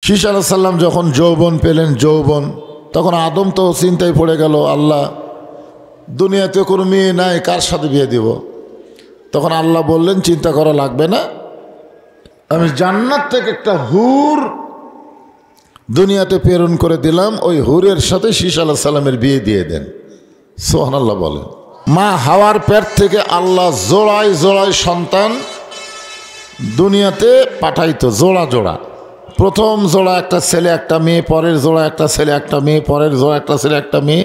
শীষ আলাইহিস সালাম যখন যৌবন পেলেন, যৌবন, তখন আদম তো চিন্তায় পড়ে গেল, আল্লাহ দুনিয়াতে কোনো মেয়ে নাই, কার সাথে বিয়ে দিব? তখন আল্লাহ বললেন, চিন্তা করা লাগবে না, আমি জান্নাত থেকে একটা হুর দুনিয়াতে প্রেরণ করে দিলাম, ওই হুরের সাথে শীষ আলাইহিস সালামের বিয়ে দিয়ে দেন। সুবহানাল্লাহ বলেন। মা হাওয়ার পেট থেকে আল্লাহ জোড়ায় জোড়ায় সন্তান দুনিয়াতে পাঠাইতো, জোড়া জোড়া। প্রথম জোড়া একটা ছেলে একটা মেয়ে, পরের জোড়া একটা ছেলে একটা মেয়ে, পরের জোড়া একটা ছেলে একটা মেয়ে।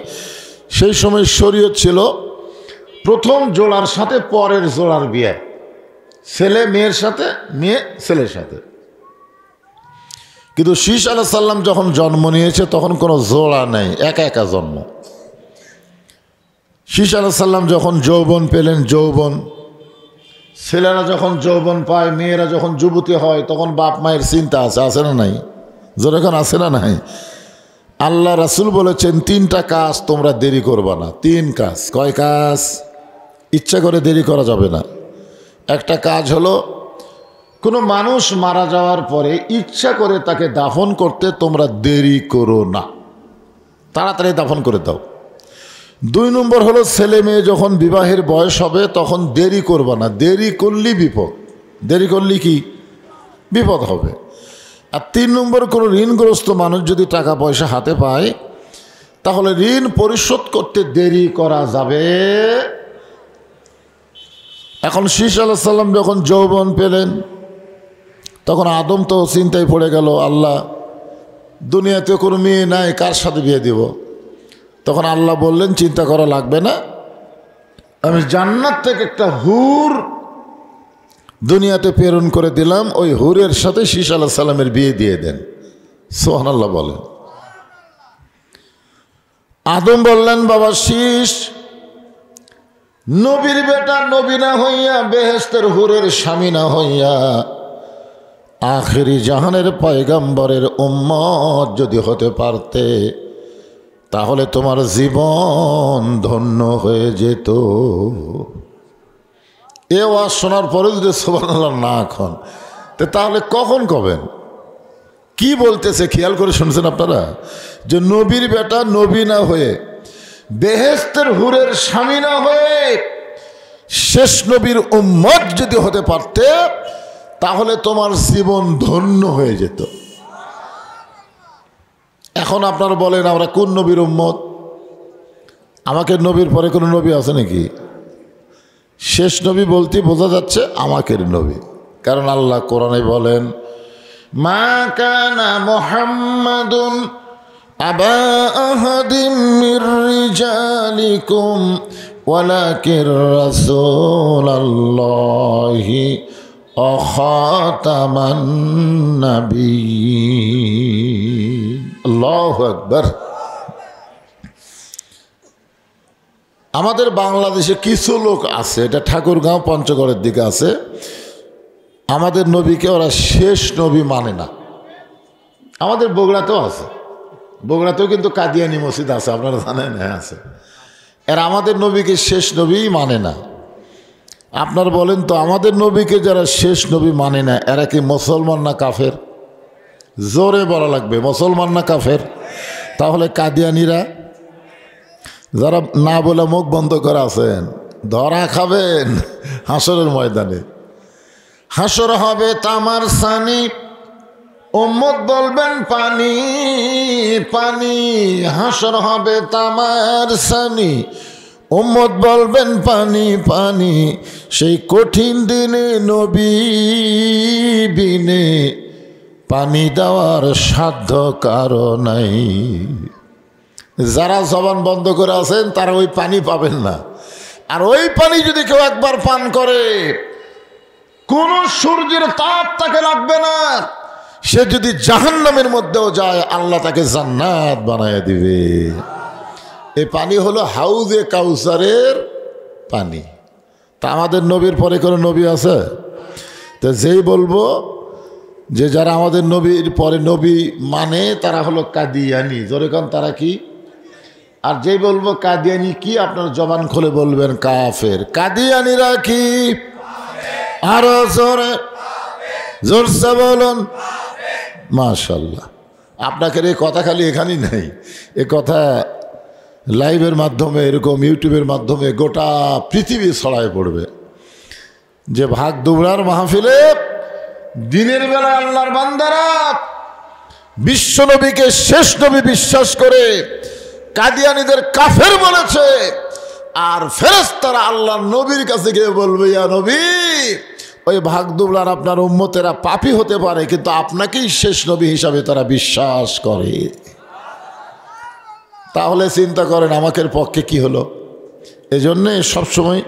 সেই সময় শরীয়ত ছিল প্রথম জোড়ার সাথে পরের জোড়ার বিয়ে, ছেলে মেয়ের সাথে, মেয়ে ছেলের সাথে। কিন্তু শীষ আলাইহিস সালাম যখন জন্ম নিয়েছে তখন কোনো জোড়া নেই, একা একা জন্ম। শীষ আলাইহিস সালাম যখন যৌবন পেলেন, যৌবন, ছেলেরা যখন যৌবন পায়, মেয়েরা যখন যুবতী হয়, তখন বাপ মায়ের চিন্তা আছে না নাই? যখন আছে না নাই? আল্লাহ রাসূল বলেছেন 3টা কাজ তোমরা দেরি করবা না। 3 কাজ। কয় কাজ? ইচ্ছা করে দেরি করা যাবে না। একটা কাজ হলো, কোনো মানুষ মারা যাওয়ার পরে ইচ্ছা করে তাকে দাফন করতে তোমরা দেরি করো না, তাড়াতাড়ি দাফন করে দাও। 2 নম্বর হলো, ছেলে মেয়ে যখন বিবাহের বয়স হবে তখন দেরি করবা না, দেরি করলেই বিপদ। দেরি করলে কি বিপদ হবে। আর 3 নম্বর, কোনো ঋণগ্রস্ত মানুষ যদি টাকা পয়সা হাতে পায় তাহলে ঋণ পরিশোধ করতে দেরি করা যাবে। এখন শীষ আলাইহিস সালাম যখন যৌবন পেলেন তখন আদম তো চিন্তায় পড়ে গেল, আল্লাহ দুনিয়াতে কোনো মেয়ে নাই, কার সাথে বিয়ে দিব? তখন আল্লাহ বললেন, চিন্তা করা লাগবে না, আমি জান্নাত থেকে একটা হুর দুনিয়াতে প্রেরণ করে দিলাম, ওই হুরের সাথে শীষ আলাইহিস সালামের বিয়ে দিয়ে দেন। সুবহানাল্লাহ বলেন। আদম বললেন, বাবা শীষ, নবীর বেটা নবী না হইয়া, বেহেশতের হুরের স্বামী না হইয়া, আখেরি জাহানের পয়গম্বরের উম্মত যদি হতে পারতে তাহলে তোমার জীবন ধন্য হয়ে যেত। এ ওয়াজ শোনার পরে যদি সুবহানাল্লাহ না এখন, তাহলে কখন কবেন? কি বলতেছে খেয়াল করে শুনছেন আপনারা? যে নবীর বেটা নবী না হয়ে, বেহেশতের হুরের স্বামী না হয়ে, শেষ নবীর উম্মত যদি হতে পারতে তাহলে তোমার জীবন ধন্য হয়ে যেত। এখন আপনারা বলেন, আমরা কোন নবীর উম্মত? আমাকে নবীর পরে কোনো নবী আছে নাকি? শেষ নবী বলতে বোঝা যাচ্ছে আমাকের নবী, কারণ আল্লাহ কোরআনে বলেন, মা কানা মুহাম্মাদুন আবা আহাদিম মির রিজালিকুম ওয়ালাকির রাসূলুল্লাহি ওয়া খাতামান নাবিয়্যিন। আল্লাহু আকবার। আমাদের বাংলাদেশে কিছু লোক আছে, এটা ঠাকুরগাঁও পঞ্চগড়ের দিকে আছে, আমাদের নবীকে ওরা শেষ নবী মানে না। আমাদের বগুড়াতেও আছে, বগুড়াতেও কিন্তু কাদিয়ানি মসজিদ আছে, আপনারা জানেন? হ্যাঁ আছে। এরা আমাদের নবীকে শেষ নবী মানে না। আপনার বলেন তো, আমাদের নবীকে যারা শেষ নবী মানে না এরা কি মুসলমান না কাফের? জোরে বলা লাগবে, মুসলমান না কাফের? তাহলে কাদিয়ানিরা যারা না বলে মুখ বন্ধ করে আছেন, ধরা খাবেন হাসরের ময়দানে। হাসর হবে তামার সানি, উম্মত বলবেন পানি পানি। হাসর হবে তামার সানি, উম্মত বলবেন পানি পানি। সেই কঠিন দিনে নবী বিনে পানি দেওয়ার সাধ্য কারো নাই। যারা জবান বন্ধ করে আছেন তারা ওই পানি পাবেন না। আর ওই পানি যদি কেউ একবার পান করে, কোন সূর্যের তাপ তাকে লাগবে না। সে যদি জাহান্নামের মধ্যেও যায় আল্লাহ তাকে জান্নাত বানায় দিবে। এই পানি হলো হাউজে কাউসারের পানি। তা আমাদের নবীর পরে কোনো নবী আছে? তো যেই বলবো যে যারা আমাদের নবীর পরে নবী মানে তারা হলো কাদিয়ানি, যেরকম তারা কি? আর যেই বলবো কাদিয়ানি কি, আপনার জবান খুলে বলবেন কাফের। কাদিয়ানিরা কি? আরো জোরে জোরসে বলুন। মাশাআল্লাহ। আপনাকে এই কথা খালি এখানেই নাই, এ কথা লাইভের মাধ্যমে, এরকম ইউটিউবের মাধ্যমে গোটা পৃথিবী ছড়ায় পড়বে যে ভাগ দুবরার মাহফিলে দিনের বেলা আল্লাহর বান্দারা বিশ্ব নবীকে শেষ নবী বিশ্বাস করে কাদিয়ানীদের কাফের বলেছে, আর ফেরেশতারা আল্লাহর নবীর কাছে গিয়ে বলবে, ইয়া নবী, ওই ভাগ দুবলার আপনার উম্মতেরা পাপী হতে পারে, কিন্তু আপনাকেই শেষ নবী হিসাবে তারা বিশ্বাস করে। তাহলে চিন্তা করেন আমাদের পক্ষে কি হলো। এজন্যে সবসময়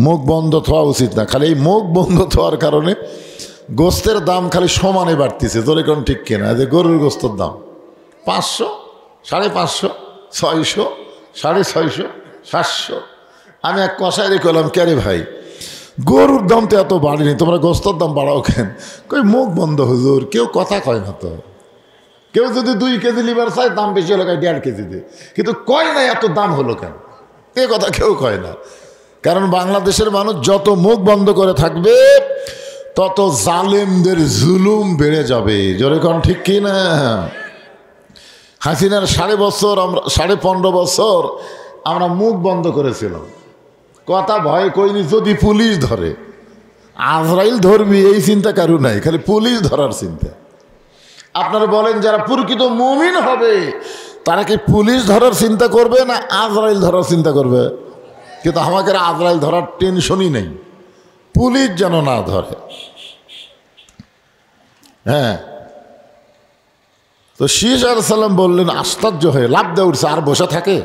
মুখ বন্ধ থাকা উচিত না। খালি এই মুখ বন্ধ থাকার কারণে গোস্তের দাম খালি সমানে বাড়তিছে। তোর এখন ঠিক কিনা, যে গরুর গোস্তের দাম 500, 550, 600, 650, 700। আমি এক কষায় রেখলাম, কে রে ভাই, গরুর দাম তো এত বাড়েনি, তোমরা গোস্তের দাম বাড়াও কেন? কই মুখ বন্ধ হুজুর, কেউ কথা কয় না তো। কেউ যদি 2 কেজি লিভার চায়, দাম বেশি হলো 1.5 কেজি দিয়ে, কিন্তু কয় না এত দাম হলো কেন, এ কথা কেউ কয় না। কারণ বাংলাদেশের মানুষ যত মুখ বন্ধ করে থাকবে তত জালেমদের জুলুম বেড়ে যাবে। জোরে কোন ঠিক কি না? হাসিনার 15.5 বছর আমরা মুখ বন্ধ করেছিলাম, কথা ভয় কইনি। যদি পুলিশ ধরে, আজরাইল ধরবি এই চিন্তা কারু নাই, খালি পুলিশ ধরার চিন্তা। আপনারা বলেন যারা প্রকৃত মুমিন হবে তারা কি পুলিশ ধরার চিন্তা করবে না আজরাইল ধরার চিন্তা করবে? কিন্তু আমাকে আজরাইল ধরার টেনশনই নেই, পুলিশ যেন না ধরে। হ্যাঁ, তো শীষ আলাইহিস সালাম বললেন, আশ্চর্য হয়ে লাফ দিয়ে উঠছে, আর বসে থাকে,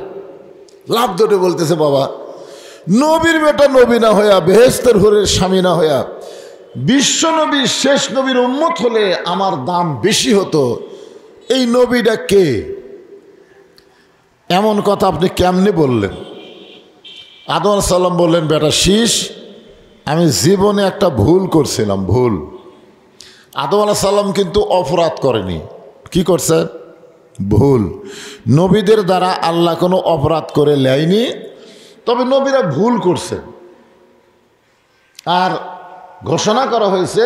লাফ দিয়ে বলতেছে, বাবা, নবীর বেটা নবী না হইয়া, বেহেশতের হুরের স্বামী না হইয়া, বিশ্ব নবী শেষ নবীর উম্মত হলে আমার দাম বেশি হতো। এই নবীটা কে? এমন কথা আপনি কেমনে বললেন? আদম আলাইহিস সালাম বললেন, বেটা শীষ, আমি জীবনে একটা ভুল করছিলাম, ভুল। আদম আলাইহিস সালাম কিন্তু অপরাধ করেনি, কি করছে? ভুল। নবীদের দ্বারা আল্লাহ কোনো অপরাধ করে নেয়নি, তবে নবীরা ভুল করছে। আর ঘোষণা করা হয়েছে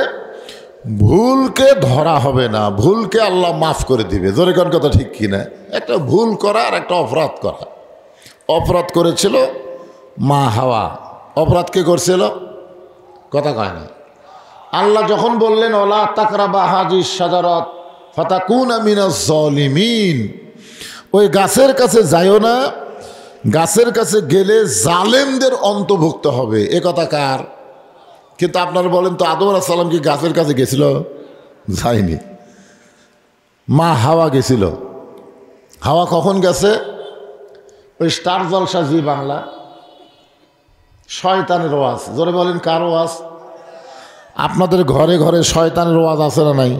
ভুলকে ধরা হবে না, ভুলকে আল্লাহ মাফ করে দিবে। জোরে কোন কথা ঠিক কিনা? একটা ভুল করা আর একটা অপরাধ করা। অপরাধ করেছিল মা হাওয়া। অপরাধ কে করছিল? কথা কয় না। আল্লাহ যখন বললেন ওলা তাকরাবা হাজিস শাজারাত ফাতাকুনা মিনাজ জালিমিন, ওই গাছের কাছে যাইও না, গাছের কাছে গেলে জালেমদের অন্তর্ভুক্ত হবে। এ কথা কার? কিন্তু আপনারা বলেন তো, আদম আলাইহিস সালাম কি গাছের কাছে গেছিল? যায়নি। মা হাওয়া গেছিল। হাওয়া কখন গেছে? ওই স্টার জলসা জি বাংলা শয়তানের ওয়াজ। জোরে বলেন, কার ওয়াজ? আপনাদের ঘরে ঘরে শয়তানের ওয়াজ আছে না নাই?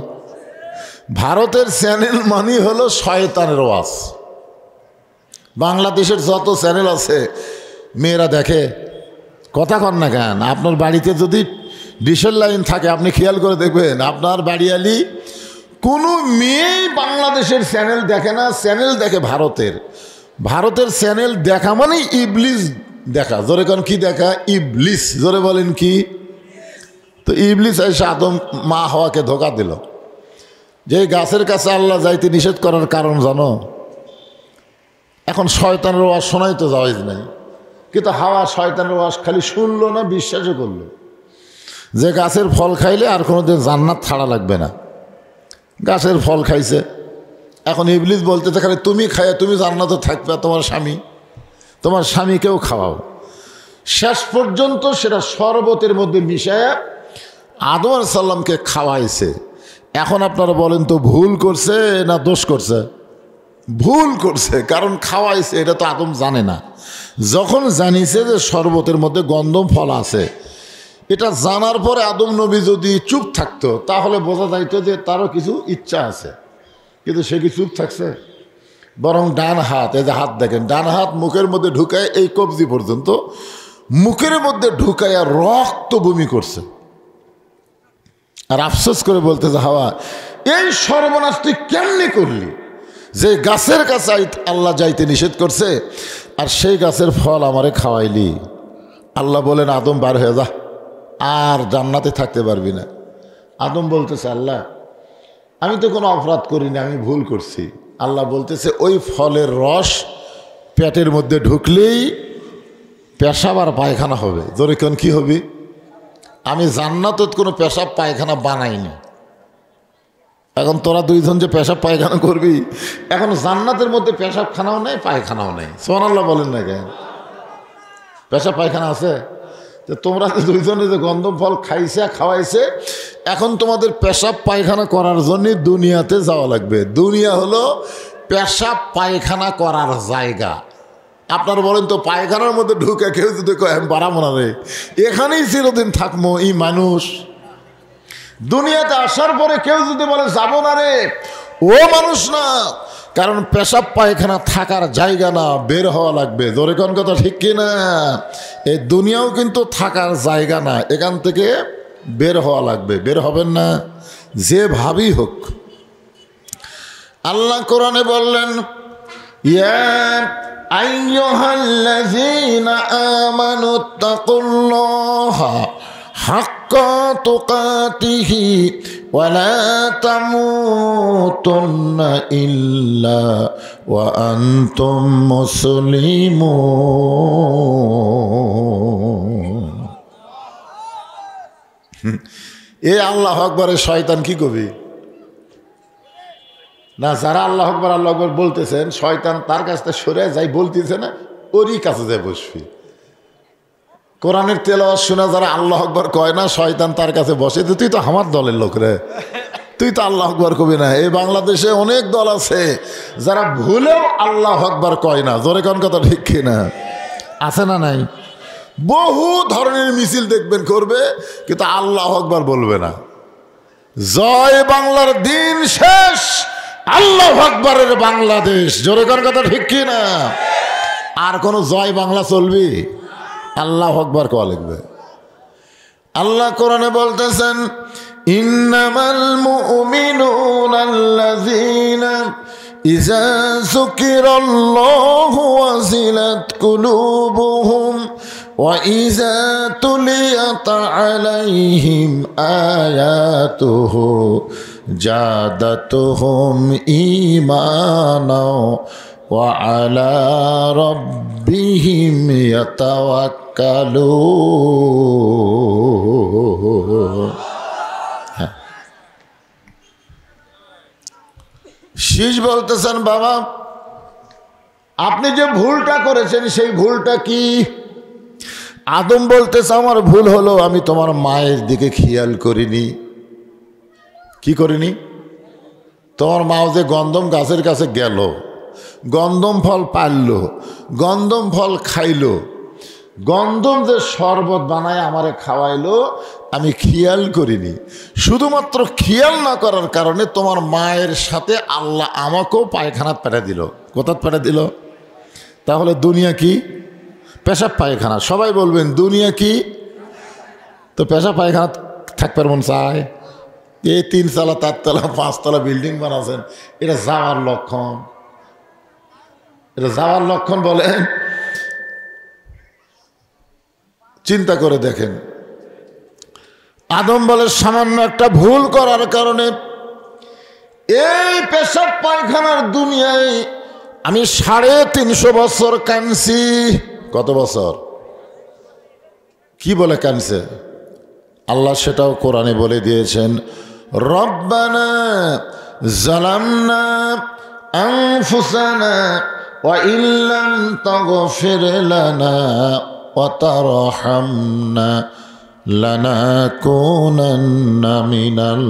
ভারতের চ্যানেল মানি হলো শয়তানের ওয়াজ। বাংলাদেশের যত চ্যানেল আছে মেয়েরা দেখে। কথা কন না কেন? আপনার বাড়িতে যদি ডিশের লাইন থাকে আপনি খেয়াল করে দেখবেন, আপনার বাড়িয়ালি কোনো মেয়েই বাংলাদেশের চ্যানেল দেখে না, চ্যানেল দেখে ভারতের। ভারতের চ্যানেল দেখা মানে ইবলিস দেখা। জোরে কন কি দেখা? ইবলিস। জোরে বলেন কি? তো ইবলিস এসে আদম মা হাওয়াকে ধোঁকা দিল যে গাছের কাছে আল্লাহ যাইতে নিষেধ করার কারণ জানো? এখন শয়তানের ওয়াজ শোনাই তো জায়েজ নাই, কিন্তু হাওয়া শয়তানের ওয়াজ খালি শুনলো না, বিশ্বাসও করলো যে গাছের ফল খাইলে আর কোনোদিন জান্নাত ছাড়া লাগবে না। গাছের ফল খাইছে। এখন ইবলিস বলতেছে খালি তুমি খাইয়া তুমি জান্নাতে থাকবে, তোমার স্বামীকেও খাওয়াও। শেষ পর্যন্ত সেটা শরবতের মধ্যে মিশায়া আদম আলাইহিস সালামকে খাওয়াইছে। এখন আপনারা বলেন তো ভুল করছে না দোষ করছে? ভুল করছে, কারণ খাওয়াইছে এটা তো আদম জানে না। যখন জানিছে যে শরবতের মধ্যে গন্ধম ফল আছে, এটা জানার পরে আদম নবী যদি চুপ থাকতো তাহলে বোঝা যাইতো যে তারও কিছু ইচ্ছা আছে, কিন্তু সে কি চুপ থাকছে? বরং ডান হাত, এই যে হাত দেখেন, ডান হাত মুখের মধ্যে ঢুকায় এই কবজি পর্যন্ত মুখের মধ্যে ঢুকাইয়া রক্ত বমি করছে। আর আফসোস করে বলতেছে, হাওয়া এই সর্বনাশ তুই কেমনি করলি? যে গাছের কাছে আল্লাহ যাইতে নিষেধ করছে আর সেই গাছের ফল আমারে খাওয়াইলি। আল্লাহ বলেন, আদম বার হয়ে যা, আর জান্নাতে থাকতে পারবি না। আদম বলতেছে, আল্লাহ আমি তো কোনো অপরাধ করিনি, আমি ভুল করছি। আল্লাহ বলতেছে ওই ফলের রস পেটের মধ্যে ঢুকলেই পেশাব আর পায়খানা হবে। জোরে কোন কি হবে? আমি জান্নাতত কোনো পেশাব পায়খানা বানাইনি। এখন তোরা দুইজন যে পেশাব পায়খানা করবি, এখন জান্নাতের মধ্যে পেশাব খানাও নেই, পায়খানাও নেই। সুবহানাল্লাহ বলেন না কেন? পেশাব পায়খানা আছে? তো তোমরা যে দুইজনে যে গন্ধম ফল খাওয়াইছে, এখন তোমাদের পেশাব পায়খানা করার জন্য দুনিয়াতে যাওয়া লাগবে। দুনিয়া হলো পেশাব পায়খানা করার জায়গা। আপনার বলেন তো, পায়খানার মধ্যে ঢুকে কেউ যদি কয় বাড়াবো না রে, এখানেই চিরদিন থাকবো এই মানুষ? দুনিয়াতে আসার পরে কেউ যদি বলে যাবো না রে, ও মানুষ না। কারণ পেশাব পায়খানা থাকার জায়গা না, বের হওয়া লাগবে। জোরে কোন কথা ঠিক কি না? এই দুনিয়াও কিন্তু থাকার জায়গা না, এখান থেকে বের হওয়া লাগবে। বের হবেন না যে ভাবি হোক। আল্লাহ কোরআনে বললেন, ইয়া আইয়ুহাল্লাযীনা আমানুত্তাকুল্লাহা হাক্কা তুকাতিহি ওয়া লা তামুতুন্না ইল্লা ওয়া আনতুম মুসলিমুন। এই আল্লাহু আকবারে শয়তান কি কবি না? যারা আল্লাহু আকবার আল্লাহু আকবার বলতেছেন, শয়তান তার কাছ থেকে সরে যাই বলতেছে না, ওরই কাছে যায় বসবি। কোরআনের তেলাওয়াত শোনা যারা আল্লাহু আকবার কয় না, শয়তান তার কাছে বসে। তুই তো আমার দলের লোক রে, তুই তো আল্লাহু আকবার কবি না। এই বাংলাদেশে অনেক দল আছে যারা ভুলেও আল্লাহু আকবার কয় না। জোরে কোন কথা ঠিক কিনা? আছে না নাই? বহু ধরনের মিছিল দেখবেন করবে, কিন্তু আল্লাহু আকবার বলবে না। জয় বাংলার দিন শেষ, আল্লাহু আকবারের বাংলাদেশ। জোরে কোন কথা ঠিক কিনা? আর কোন জয় বাংলা চলবি? আল্লাহু আকবার কওয়া লাগবে। আল্লাহ কোরআনে বলতেছেন, ইন্নামাল মুমিনুনা আল্লাযীনা ইযা যুকিরাল্লাহু ওয়াজিলাত কুলুবুহুম ওয়া ইযা তুলিয়াত আলাইহিম আয়াতুহু জাদাতুহুম ঈমানা ওয়া আলা রাব্বিহিম ইয়াতাওয়াক্কালুন। শীষ বলতেছেন, বাবা আপনি যে ভুলটা করেছেন সেই ভুলটা কি? আদম বলতেছে, আমার ভুল হলো আমি তোমার মায়ের দিকে খেয়াল করিনি। কি করিনি? তোমার মাও যে গন্ধম গাছের কাছে গেল, গন্ধম ফল পারল, গন্ধম ফল খাইল, গন্ধম যে শরবত বানায় আমারে খাওয়াইলো, আমি খেয়াল করিনি। শুধুমাত্র খেয়াল না করার কারণে তোমার মায়ের সাথে আল্লাহ আমাকেও পায়খানাত পেটে দিল। কোথায় পেটে দিল? তাহলে দুনিয়া কি? পেশাব পায়খানা। সবাই বলবেন দুনিয়া কি? তো পেশাব পায়খানা থাকবার মন চায়? এই 3 তলা 4 তলা 5 তলা বিল্ডিং বানাচ্ছেন, এটা যাওয়ার লক্ষণ? এটা যাওয়ার লক্ষণ বলেন? চিন্তা করে দেখেন। আদম বলে সামান্য একটা ভুল করার কারণে এই পেশাব পায়খানার দুনিয়ায় আমি 350 বছর কাঁদছি। কত বছর? কি বলে কাঁদছে? আল্লাহ সেটাও কোরআনে বলে দিয়েছেন, রব্বানা যালামনা আনফুসানা ওয়া ইল্লাম তাগফির লানা ওয়া তারহামনা লানাকুনান্না মিনাল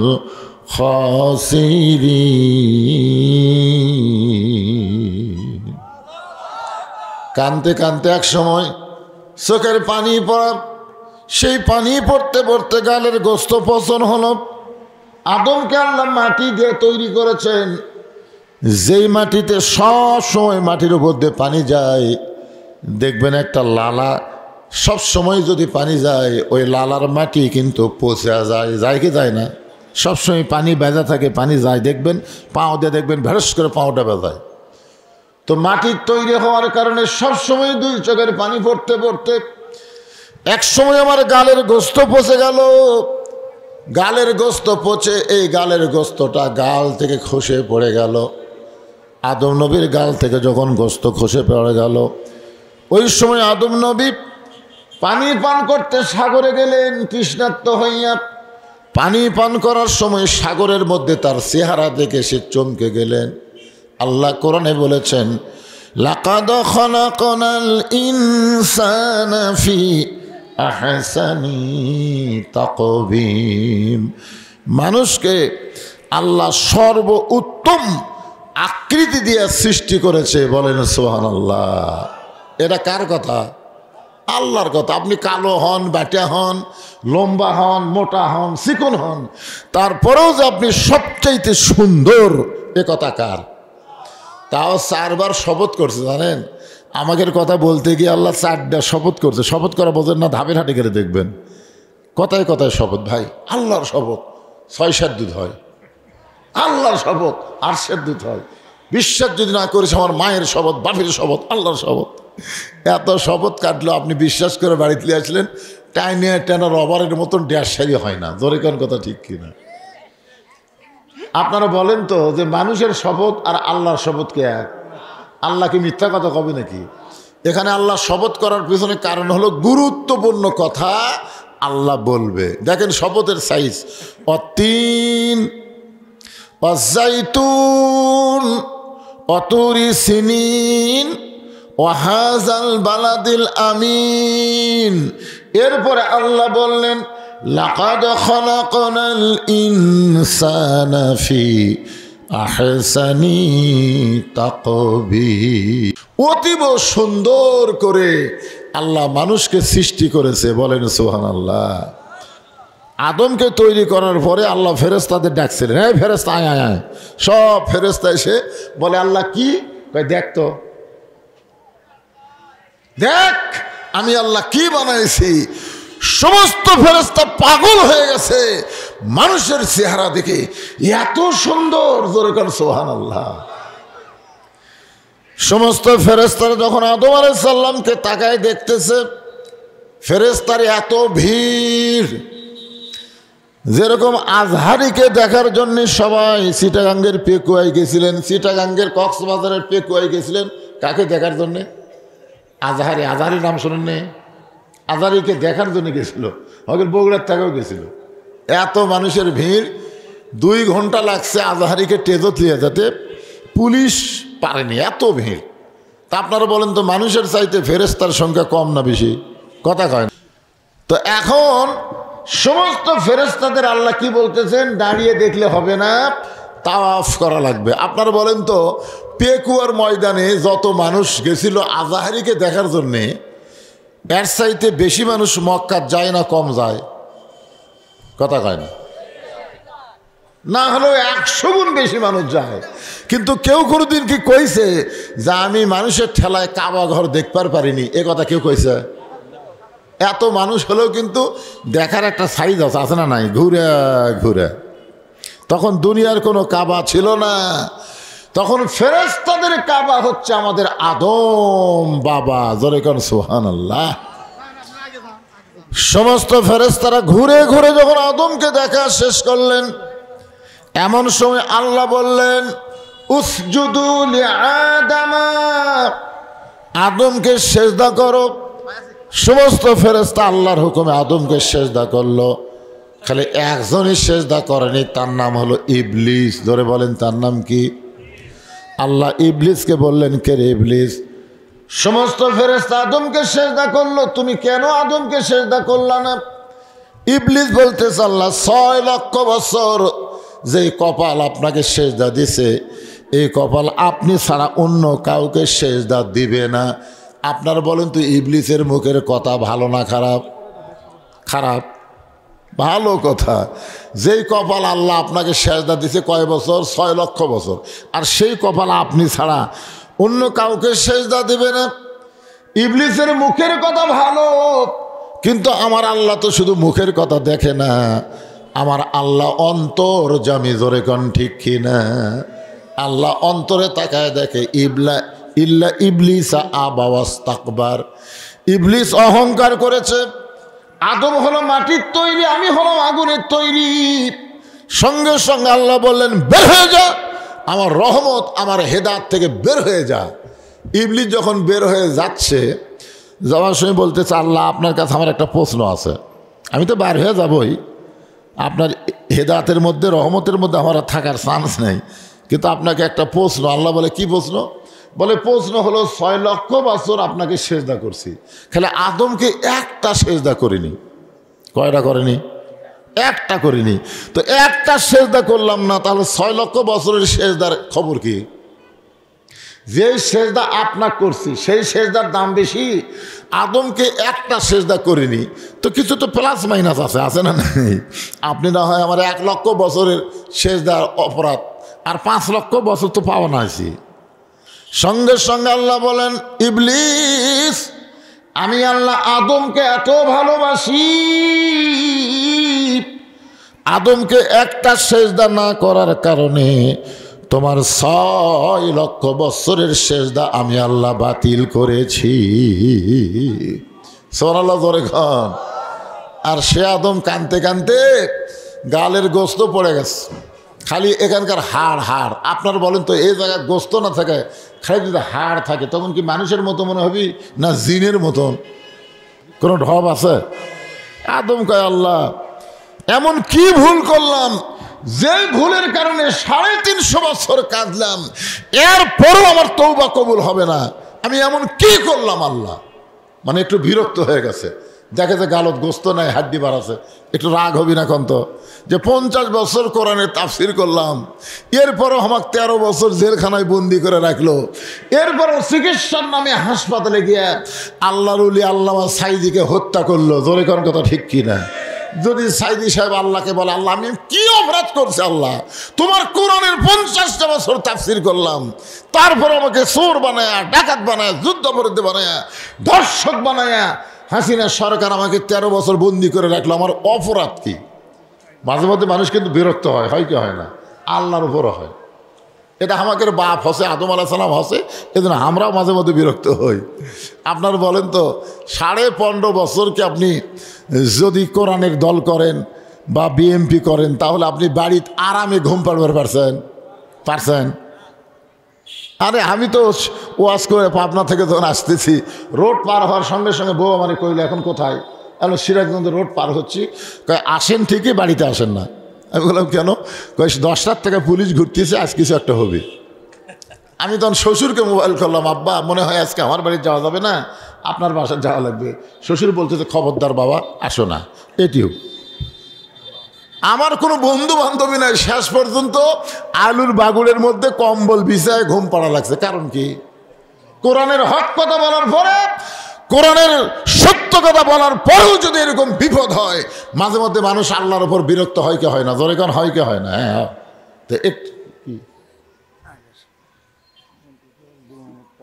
খাসিরিন। কানতে কানতে এক সময় চোখের পানি পড়া, সেই পানি পড়তে পড়তে গালের গোস্ত পচন হলো। আদমকে আল্লাহ মাটি দিয়ে তৈরি করেছেন, যেই মাটিতে সব সময় মাটির উপর দিয়ে পানি যায়, দেখবেন একটা লালা সব সময় যদি পানি যায়, ওই লালার মাটি কিন্তু পচে যায়। যায় কি যায় না? সবসময় পানি ভেজা থাকে, পানি যায়, দেখবেন পাও দিয়ে দেখবেন ভেরস করে পাওটা ভেজায়। তো মাটির তৈরি হওয়ার কারণে সবসময় 2 চোখের পানি পড়তে পড়তে এক সময় আমার গালের গোস্ত পচে গেল। গালের গোস্ত পচে এই গালের গোস্তটা গাল থেকে খসে পড়ে গেল। আদম নবীর গাল থেকে যখন গোস্ত খসে পড়ে গেল, ওই সময় আদম নবী পানি পান করতে সাগরে গেলেন তৃষ্ণার্ত হইয়া। পানি পান করার সময় সাগরের মধ্যে তার চেহারা দেখে সে চমকে গেলেন। আল্লাহ কোরআনে বলেছেন, লাকাদ খালাকনাল ইনসানা ফি আহসানি তাকবীম। মানুষকে আল্লাহ সর্ব উত্তম আকৃতি দিয়ে সৃষ্টি করেছে। বলেন সুবহানাল্লাহ। এটা কার কথা? আল্লাহর কথা। আপনি কালো হন, বাটা হন, লম্বা হন, মোটা হন, চিকন হন, তারপরেও যে আপনি সবচাইতে সুন্দর, এ কথা কার? তাও 4 বার শপথ করছে জানেন। আমাদের কথা বলতে গিয়ে আল্লাহ 4টা শপথ করছে। শপথ করা বোঝেন না, ধাপে হাঁটে গেলে দেখবেন কথায় কথায় শপথ। ভাই আল্লাহর শপথ 6 দুধ হয়, আল্লাহর শপথ 8 দুধ হয়। বিশ্বাস যদি না করিস, আমার মায়ের শপথ, বাপের শপথ, আল্লাহর শপথ। এত শপথ কাটলো, আপনি বিশ্বাস করে বাড়িতে আসলেন, টাইনে টেনা রবারের মতন ড্যাশ সারি হয় না। জোরে কোন কথা ঠিক কিনা? আপনারা বলেন তো যে মানুষের শপথ আর আল্লাহর শপথ কে এক? আল্লাহ কি মিথ্যা কথা কবে নাকি? এখানে আল্লাহ শপথ করার পিছনে কারণ হলো গুরুত্বপূর্ণ কথা আল্লাহ বলবে। দেখেন শপথের সাইজ, অতীন অজাইতুন অতুরি সিনিন ওয়াহাজাল বালাদিল আমিন। এরপরে আল্লাহ বললেন, লাকাদ খালাকনাল ইনসানা ফি আহসানি তাকবীম। অতীব সুন্দর করে আল্লাহ মানুষকে সৃষ্টি করেছে। বলেন সুবহানাল্লাহ। আদমকে তৈরি করার পরে আল্লাহ ফেরেশতাদের ডাকছিলেন, এই ফেরেশতা আয় আয় আয়। সব ফেরেশতা এসে বলে, আল্লাহ কি? দেখ তো, দেখ আমি আল্লাহ কি বানাইছি। সমস্ত ফেরেশতা পাগল হয়ে গেছে মানুষের চেহারা দেখে, এত সুন্দর। জোরে কান সুবহানাল্লাহ। সমস্ত ফেরেশতারা যখন আদম আলাইহিস সালামকে তাকায় দেখতেছে, ফেরেশতার এত ভিড়। যেরকম আজহারিকে দেখার জন্য সবাই চিটাগাঙ্গের পেকুয়ায় গেছিলেন, চিটাগাঙ্গের কক্সবাজারের পেকুয়ায় গেছিলেন কাকে দেখার জন্যে? আজহারি। আজহারি নাম শোনেন নি? আজহারিকে দেখার জন্য গেছিল, হয়তো বগুড়ার থেকেও গেছিল। এত মানুষের ভিড়, 2 ঘন্টা লাগছে আজহারিকে টেজত নিয়ে যেতে, পুলিশ পারেনি, এত ভিড়। তা আপনারা বলেন তো, মানুষের চাইতে ফেরেশতার সংখ্যা কম না বেশি? কথা কয় না। তো এখন সমস্ত ফেরেশতাদের আল্লাহ কি বলতেছেন? দাঁড়িয়ে দেখলে হবে না, তাওয়াফ করা লাগবে। আপনারা বলেন তো, পেকুয়ার ময়দানে যত মানুষ গেছিল আজহারিকে দেখার জন্যে, এর চাইতে বেশি মানুষ মক্কা যায় না কম যায়? কথা কয় না? না হলেও 100 গুণ বেশি মানুষ যায়। কিন্তু কেউ কোনোদিন কি কইছে যে আমি মানুষের ঠেলায় কাবা ঘর দেখবার পারিনি? এ কথা কেউ কইছে? এত মানুষ হলেও কিন্তু দেখার একটা সাইজ আছে না নাই? ঘুরে ঘুরে। তখন দুনিয়ার কোনো কাবা ছিল না, তখন ফেরেশতাদের কাবা হচ্ছে আমাদের আদম বাবা। জোরে কোন সুবহানাল্লাহ। সমস্ত ফেরেশতারা ঘুরে ঘুরে যখন আদমকে দেখা শেষ করলেন, এমন সময় আল্লাহ বললেন, উসজুদু লিআদামা, আদমকে সেজদা করো। সমস্ত ফেরেশতা আল্লাহর হুকুমে আদমকে সেজদা করলো। খালি একজনই সেজদা করেনি, তার নাম হলো ইবলিস। ধরে বলেন তার নাম কি? আল্লাহ ইবলিসকে বললেন, কে রে ইবলিস? সমস্ত ফেরেশতা আদমকে সেজদা করলো, তুমি কেন আদমকে সেজদা করলা না? ইবলিস বলতেছে, আল্লাহ 6 লক্ষ বছর যেই কপাল আপনাকে সেজদা দিছে, এই কপাল আপনি ছাড়া অন্য কাউকে সেজদা দিবে না। আপনার বলেন তো, ইবলিসের মুখের কথা ভালো না খারাপ? খারাপ। ভালো কথা। যেই কপাল আল্লাহ আপনাকে সেজদা দিছে কয় বছর? 6 লক্ষ বছর। আর সেই কপাল আপনি ছাড়া অন্য কাউকে সেজদা দিবে না। ইবলিসের মুখের কথা ভালো, কিন্তু আমার আল্লাহ তো শুধু মুখের কথা দেখে না, আমার আল্লাহ অন্তর জামি। জোরে কোন ঠিক কিনা? আল্লাহ অন্তরে তাকায় দেখে। ইল্লা ইবলিসা আবা ওয়াস্তাকবার, ইবলিস অহংকার করেছে, আদম হলো মাটির তৈরি, আমি হলাম আগুনের তৈরি। সঙ্গে সঙ্গে আল্লাহ বললেন বের হয়ে যা, আমার রহমত আমার হেদায়েত থেকে বের হয়ে যা। ইবলিস যখন বের হয়ে যাচ্ছে, যাওয়ার সময় বলতেছে আল্লাহ আপনার কাছে আমার একটা প্রশ্ন আছে। আমি তো বার হয়ে যাবই, আপনার হেদায়েতের মধ্যে রহমতের মধ্যে আমার থাকার চান্স নেই, কিন্তু আপনাকে একটা প্রশ্ন। আল্লাহ বলে কি প্রশ্ন? বলে প্রশ্ন হলো 6 লক্ষ বছর আপনাকে সেজদা করছি, খালি আদমকে একটা সেজদা করিনি। কয়টা করেনি? একটা করিনি। তো একটা সেজদা করলাম না, তাহলে 6 লক্ষ বছরের সেজদার খবর কি? যে সেজদা আপনার করছি সেই সেজদার দাম বেশি, আদমকে একটা সেজদা করিনি। তো কিছু তো প্লাস মাইনাস আছে না? নেই। আপনি না হয় আমার 1 লক্ষ বছরের সেজদার অপরাধ, আর 5 লক্ষ বছর তো পাওয়া না আছি। সঙ্গে সঙ্গে আল্লাহ বলেন ইবলিস, আমি আল্লাহ আদমকে এত ভালোবাসি, আদমকে একটা সেজদা না করার কারণে তোমার 6 লক্ষ বছরের সেজদা আমি আল্লাহ বাতিল করেছি। সুবহানাল্লাহ জোরে খান। আর সে আদম কানতে কানতে গালের গোস্ত পড়ে গেছে, খালি এখানকার হাড় হাড়। আপনার বলেন তো এই জায়গায় গোস্ত না থাকে, খালি যদি হাড় থাকে তখন কি মানুষের মতো মনে হবি না জিনের মতন? কোনো ঢব আছে? আদম কয় আল্লাহ এমন কি ভুল করলাম যে ভুলের কারণে 350 বছর কাঁদলাম, এরপরও আমার তওবা কবুল হবে না? আমি এমন কি করলাম আল্লাহ? মানে একটু বিরক্ত হয়ে গেছে, দেখে যে গালত গোস্ত নাই, হাড্ডি বাড়াছে, একটু রাগ হবি না কন্ত? যে 50 বছর কোরআনের তাফসির করলাম, এরপরও আমাকে 13 বছর জেলখানায় বন্দি করে রাখলো, এরপরও চিকিৎসার নামে হাসপাতালে গিয়ে আল্লাহর ওলি আল্লামা সাইদিকে হত্যা করলো। জোরে কোন কথা ঠিক কিনা? যদি সাইদি সাহেব আল্লাহকে বলে আল্লাহ আমি কি অপরাধ করছি, আল্লাহ তোমার কোরআনের 50টা বছর তাফসির করলাম, তারপর আমাকে চোর বানায়া, ডাকাত বানায়া, যুদ্ধাপরাধী বানায়া, ধর্ষক বানায়া হাসিনা সরকার আমাকে 13 বছর বন্দি করে রাখলো, আমার অপরাধ কি? মাঝে মধ্যে মানুষ কিন্তু বিরক্ত হয় কি হয় না? আল্লাহর উপরও হয়। এটা আমাকে বাপ হসে, আদম আলাইহিস সালাম হসে, এজন্য আমরাও মাঝে মধ্যে বিরক্ত হই। আপনার বলেন তো 15.5 বছরকে আপনি যদি কোরআনের দল করেন বা বিএমপি করেন, তাহলে আপনি বাড়িতে আরামে ঘুম পাড়বার পারছেন? আরে আমি তো ওয়াজ করে পাবনা থেকে যখন আসতেছি, রোড পার হওয়ার সঙ্গে সঙ্গে বউ আমারে কইল এখন কোথায়? এখন সিরাজগঞ্জ রোড পার হচ্ছি। কয় আসেন ঠিকই, বাড়িতে আসেন না। আমি বললাম কেন? কয় 10টার থেকে পুলিশ ঘুরতেছে, আজ কিছু একটা হবে। আমি তখন শ্বশুরকে মোবাইল করলাম, আব্বা মনে হয় আজকে আমার বাড়ি যাওয়া যাবে না, আপনার বাসায় যাওয়া লাগবে। শ্বশুর বলতেছে খবরদার বাবা, আসো না। এটিও আমার কোনো বন্ধু বান্ধবী নাই, শেষ পর্যন্ত আলুর বাগুড়ের মধ্যে কম্বল বিছায় ঘুম পাড়া লাগছে। কারণ কি? কোরআনের হক কথা বলার পরে, কোরআনের সত্য কথা বলার পরেও যদি এরকম বিপদ হয়, মাঝে মধ্যে মানুষ আল্লাহর উপর বিরক্ত হয় কি হয় না? জোরে কোন হয় কি হয় না? হ্যাঁ, তো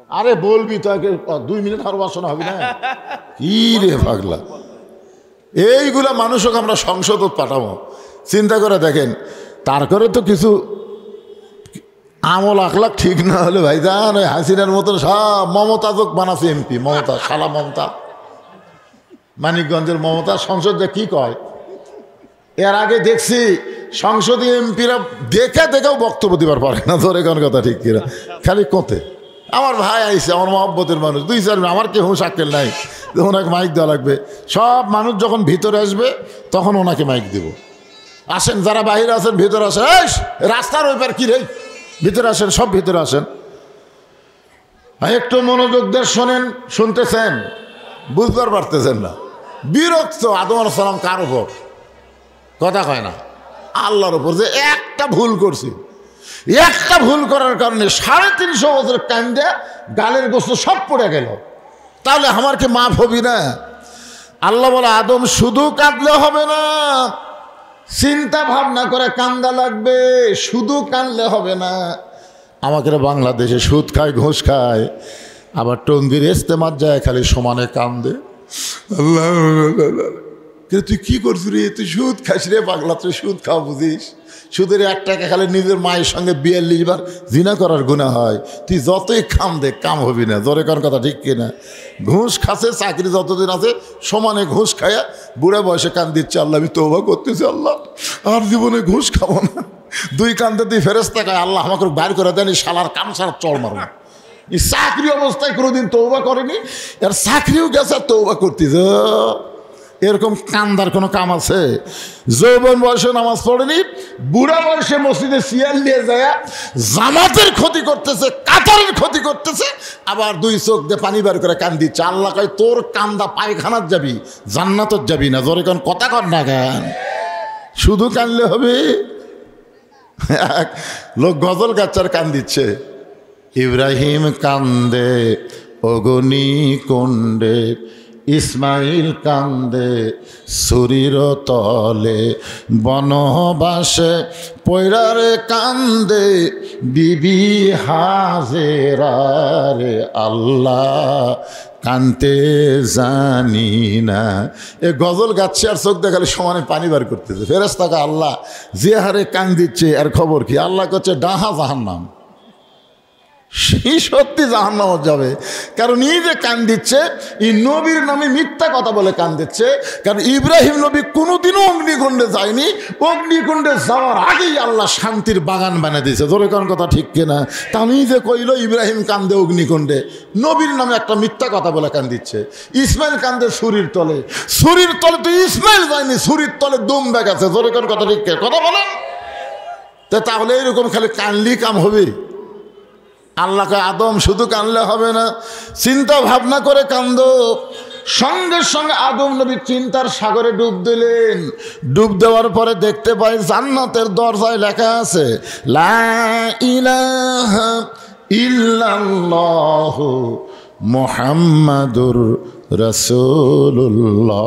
আরে বলবি তো, 2 মিনিট আর বাসনা হবে না? কি রে পাগলা, এইগুলা মানুষকে আমরা সংসদ পাঠাবো। চিন্তা করে দেখেন, তার করে তো কিছু আমল আখলাক ঠিক না হলে ভাইজান ওই হাসিনার মতন সব মমতাজক বানাচ্ছে এমপি। মমতা, শালা মমতা, মানিকগঞ্জের মমতা, সংসদে কি কয়? এর আগে দেখছি সংসদীয় এমপিরা দেখেও বক্তব্য দিবার পারে না। ধরে কোন কথা ঠিক কিনা? খালি কোতে আমার ভাই আইসে, আমার মহব্বতের মানুষ, 2-4 আমার কেউ সাক্কেল নাই, ওনাকে মাইক দেওয়া লাগবে। সব মানুষ যখন ভিতরে আসবে তখন ওনাকে মাইক দেব। আসেন যারা বাহিরে আছেন ভিতরে আসেন, রাস্তার ওইপার কি রে, ভিতরে আসেন, সব ভিতরে আসেন। একটু মনোযোগ দিয়ে শোনেন, শুনতেছেন? বুঝবার পারতেছেন না? বিরক্ত। আদম আলাইহিস সালাম কার উপর? কথা কয় না, আল্লাহর উপর। যে একটা ভুল করছি, একটা ভুল করার কারণে 350 বছর কান্দে গালের গোস্ত সব পড়ে গেল, তাহলে আমার কি মাফ হবি না? আল্লাহ বলে আদম শুধু কাঁদলে হবে না, চিন্তা ভাবনা করে কান্দা লাগবে, শুধু কাঁদলে হবে না। আমাকে বাংলাদেশে সুদ খায়, ঘুষ খায়, আবার টঙ্গির ইস্তেমার যায় খালি সমানে কান্দে। আল্লাহ তুই কি করছিস রে? তুই সুদ খাস রে পাগলা, তুই সুদ খাও বুঝিস? সুদের 1 টাকা খালি নিজের মায়ের সঙ্গে 42 বার জিনা করার গুনাহ হয়। তুই যতই কাম দে কাম হবি না। জোরে কোন কথা ঠিক কিনা? ঘুষ খাচ্ছে, চাকরি যতদিন আছে সমানে ঘুষ খায়া বুড়া বয়সে কান দিচ্ছে, আল্লাহ আমি তওবা করতেছি, আল্লাহ আর জীবনে ঘুষ খাবো না। 2 কান্দে তুই ফেরেশতা কয়, আল্লাহ আমাকে বাইর করে দেন, এই শালার কাম ছাড়া চল মারবো। এই চাকরি অবস্থায় কোনোদিন তওবা করেনি, আর চাকরিও গেছে তওবা করতেছে। এরকম কান্দার কোনো কাম আছে? যৌবন বয়সে নামাজ পড়েনি, বুড়া বয়সে মসজিদে সিয়াল নিয়ে যায় জামাতের ক্ষতি করতেছে, কাতারের ক্ষতি করতেছে, আবার 2 চোখ দিয়ে পানি বার করে কান দিচ্ছে। আল্লাহ কয় তোর কান্দা পায়খানার যাবি, জান্নাতত যাবি না। জোরে কোন কথা কর না কেন? শুধু কানলে হবে? এক লোক গজল গাচ্চার কান দিচ্ছে, ইব্রাহিম কান্দে অগনি কুণ্ডে, ইসমাইল কান্দে সুরির তলে, বনবাসে পৈরারে কান্দে বিবি হাজেরা রে, আল্লাহ কানতে জানি না। এ গজল গাচ্ছে আর চোখ দেখালে সমানে পানি বার করতেছে। ফেরেশতাকে আল্লাহ যে হারে কান দিচ্ছে আর খবর কি? আল্লাহ করছে ডাহা জাহান্নাম। সেই সত্যি জাহান্নামে যাবে, কারণ এই যে কান দিচ্ছে এই নবীর নামে মিথ্যা কথা বলে কান দিচ্ছে। কারণ ইব্রাহিম নবী কোনোদিনও অগ্নিকুণ্ডে যায়নি, অগ্নিকুণ্ডে যাওয়ার আগেই আল্লাহ শান্তির বাগান বানিয়ে দিয়েছে। ধরে কোন কথা ঠিক কিনা? তাহলে যে কইল ইব্রাহিম কান্দে অগ্নিকুণ্ডে, নবীর নামে একটা মিথ্যা কথা বলে কান দিচ্ছে। ইসমাইল কান্দে ছুরির তলে, ছুরির তলে তো ইসমাইল যায়নি, ছুরির তলে দুম ব্যাগ আছে। ধরে কোন কথা ঠিক কথা বলেন? তাহলে এরকম খালি কানলি কাম হবে? আল্লাহকে আদম শুধু কানলে হবে না, চিন্তা ভাবনা করে কান্দো। সঙ্গে সঙ্গে আদম নবী চিন্তার সাগরে ডুব দিলেন। ডুব দেওয়ার পরে দেখতে পাই জান্নাতের দরজায় লেখা আছে লা ইলাহা ইল্লাল্লাহু মুহাম্মাদুর রাসূলুল্লাহ।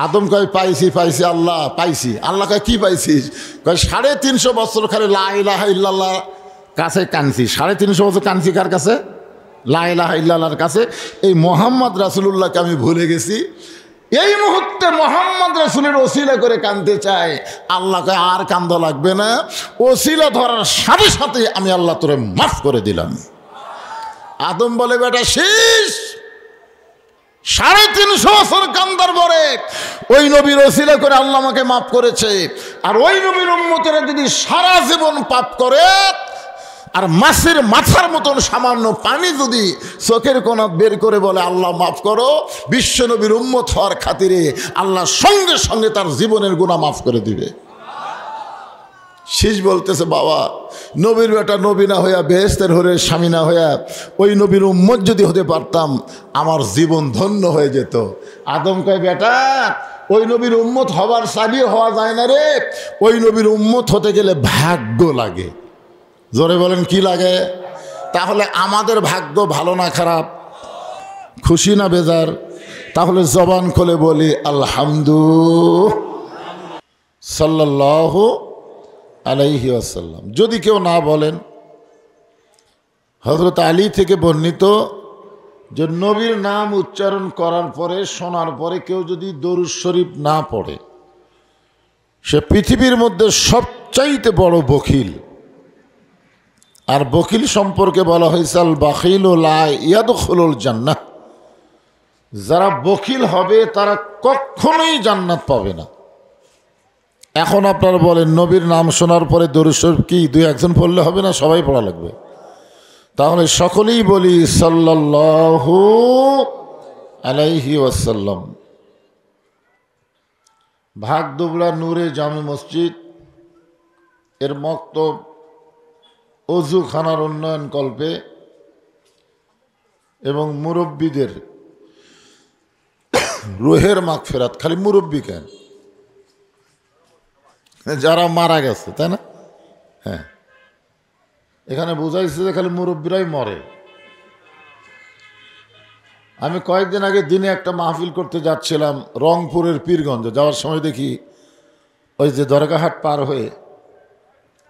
আদম কয় পাইছি পাইছি আল্লাহ পাইছি। আল্লাহ কয় কি পাইছিস? কয় 350 বছর খালি লা ইলাহা ইল্লাল্লাহ কাছে কানছি। 350 বছর কানছি কার কাছে? লা ইলাহা ইল্লাল্লাহর কাছে। এই মোহাম্মদ রাসূলুল্লাহকে আমি ভুলে গেছি। এই মুহূর্তে মোহাম্মদ রাসূলের ওসিলা করে কানতে চাই। আল্লাহকে আর কান্দ লাগবে না, ওসিলা ধরার সাথে সাথে আমি আল্লাহ তোরে মাফ করে দিলাম। আদম বলে বেটা শেষ। 350 বছর কান্দার পরে ওই নবীর ওসিলা করে আল্লাহ আমাকে মাফ করেছে। আর ওই নবীর উম্মতেরা যদি সারা জীবন পাপ করে আর মাছের মাথার মতন সামান্য পানি যদি চোখের কোনা বের করে বলে আল্লাহ মাফ করো, বিশ্ব নবীর উম্মত হওয়ার খাতিরে আল্লাহ সঙ্গে সঙ্গে তার জীবনের গুনাহ মাফ করে দিবে। শেষ বলতেছে বাবা নবীর বেটা নবী না হইয়া বেহেশতের হরের স্বামী না হইয়া ওই নবীর উম্মত যদি হতে পারতাম আমার জীবন ধন্য হয়ে যেত। আদম কয় বেটা ওই নবীর উম্মত হবার চালিয়ে হওয়া যায় না রে, ওই নবীর উম্মত হতে গেলে ভাগ্য লাগে। জোরে বলেন কি লাগে? তাহলে আমাদের ভাগ্য ভালো না খারাপ, খুশি না বেজার? তাহলে জবান খুলে বলি আলহামদুলিল্লাহ সাল্লাল্লাহু আলাইহি ওয়াসাল্লাম। যদি কেউ না বলেন, হযরত আলী থেকে বর্ণিত যে নবীর নাম উচ্চারণ করার পরে শোনার পরে কেউ যদি দরুদ শরীফ না পড়ে সে পৃথিবীর মধ্যে সবচাইতে বড় বখিল। আর বখিল সম্পর্কে বলা হয়েছে আল বাখিলু লা ইয়াদখুলুল জান্নাহ, যারা বখিল হবে তারা কখনোই জান্নাত পাবে না। এখন আপনারা বলেন নবীর নাম শোনার পরে দরুদ শরীফ কি 2-1 পড়লে হবে না? সবাই পড়া লাগবে। তাহলে সকলেই বলি সাল্লাল্লাহু আলাইহি ওয়াসাল্লাম। ভাগদুবলা নূরে জামে মসজিদ এর মক্তব অজুখানার উন্নয়ন কল্পে এবং মুরব্বীদের রুহের মাগফিরাত, খালি মুরব্বী কেন, যারা মারা গেছে তাই না? হ্যাঁ, এখানে বোঝাইছে যে খালি মুরব্বীরাই মরে। আমি কয়েকদিন আগে দিনে একটা মাহফিল করতে যাচ্ছিলাম রংপুরের পীরগঞ্জে। যাওয়ার সময় দেখি ওই যে দরগাহাট পার হয়ে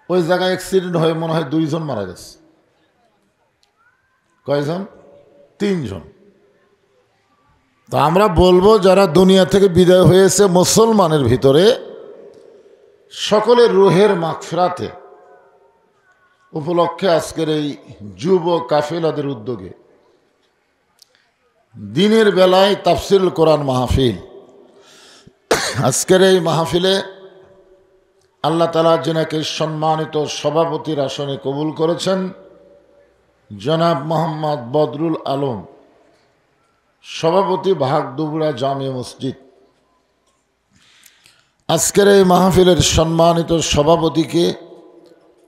ওই জায়গায় অ্যাক্সিডেন্ট হয়ে মনে হয় 2 জন মারা গেছে। কয়জন? 3 জন। তা আমরা বলবো যারা দুনিয়া থেকে বিদায় হয়েছে মুসলমানের ভিতরে সকলের রুহের মাগফিরাতে উপলক্ষে আজকের এই যুব কাফেলাদের উদ্যোগে দিনের বেলায় তাফসিরুল কোরআন মাহফিল। আজকের এই মাহফিলে আল্লাহ তাআলা যিনাকে সম্মানিত সভাপতির আসনে কবুল করেছেন, জনাব মোহাম্মদ বদরুল আলম, সভাপতি ভাগদুবরা জামে মসজিদ। আজকের এই মাহফিলের সম্মানিত সভাপতিকে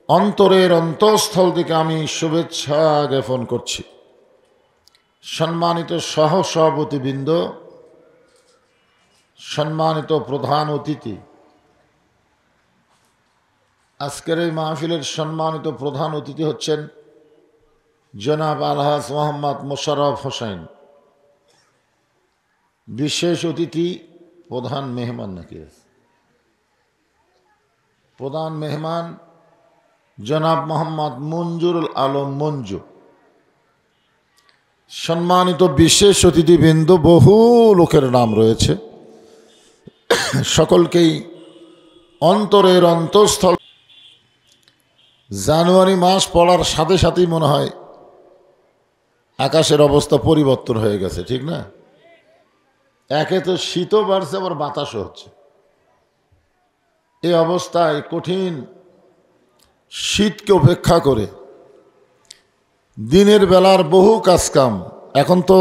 অন্তরের অন্তঃস্থল থেকে আমি শুভেচ্ছা জ্ঞাপন করছি। সম্মানিত সহ সভাপতিবৃন্দ, সম্মানিত প্রধান অতিথি, আজকের এই মাহফিলের সম্মানিত প্রধান অতিথি হচ্ছেন জনাব আলহাজ মোহাম্মদ মোশাররফ হোসেন। বিশেষ অতিথি প্রধান মেহমান নাকি প্রধান মেহমান জনাব মোহাম্মদ মঞ্জুরুল আলম মঞ্জু। সম্মানিত বিশেষ অতিথিবৃন্দ, বহু লোকের নাম রয়েছে, সকলকেই অন্তরের অন্তঃস্থল। জানুয়ারি মাস পড়ার সাথে সাথেই মনে হয় আকাশের অবস্থা পরিবর্তন হয়ে গেছে, ঠিক না? একে তো শীতও বাড়ছে, আবার বাতাসও হচ্ছে। এই অবস্থায় কঠিন শীতকে উপেক্ষা করে দিনের বেলার বহু কাজকাম, এখন তো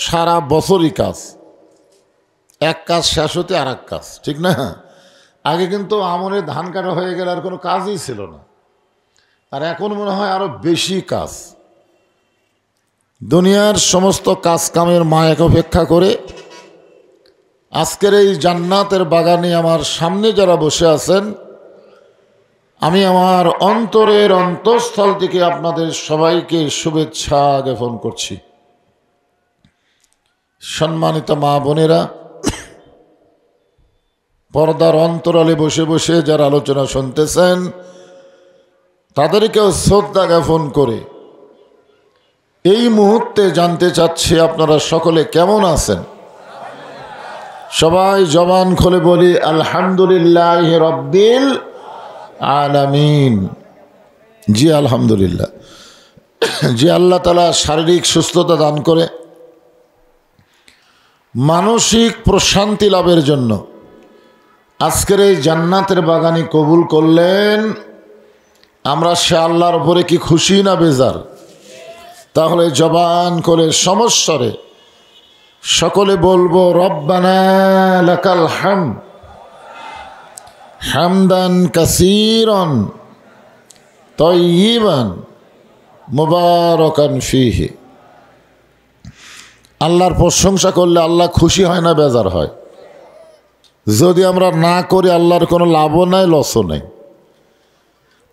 সারা বছরই কাজ, এক কাজ শেষ হতে আর এক কাজ, ঠিক না? আগে কিন্তু আমনে ধান কাটা হয়ে গেলে আর কোনো কাজই ছিল না, আর এখন মনে হয় আরো বেশি কাজ। দুনিয়ার সমস্ত কাজ কামের মায়াক উপেক্ষা করে আজকের এই জান্নাতের বাগানে আমার সামনে যারা বসে আছেন, আমি আমার অন্তরের অন্তঃস্থল থেকে আপনাদের সবাইকে শুভেচ্ছা জ্ঞাপন করছি। সম্মানিত মা বোনেরা, পর্দার অন্তরালে বসে বসে যারা আলোচনা শুনতেছেন, তাদেরকেও শ্রদ্ধা জ্ঞাপন করে এই মুহূর্তে জানতে চাচ্ছি আপনারা সকলে কেমন আছেন। সবাই জবান খুলে বলি আলহামদুলিল্লাহ রব্বিল আলামিন। জি আলহামদুলিল্লাহ। যে আল্লাহ তাআলা শারীরিক সুস্থতা দান করে মানসিক প্রশান্তি লাভের জন্য আজকের এই জান্নাতের বাগানে কবুল করলেন, আমরা সে আল্লাহর উপরে কি খুশি না বেজার? তাহলে জবান করে সমস্বরে সকলে বলবো রব্বানা লাকাল হামদ হামদান কাসীরান তাইয়িবান মুবারাকান ফীহি। আল্লাহর প্রশংসা করলে আল্লাহ খুশি হয় না বেজার হয়? যদি আমরা না করি আল্লাহর কোনো লাভও নাই, লসও নাই।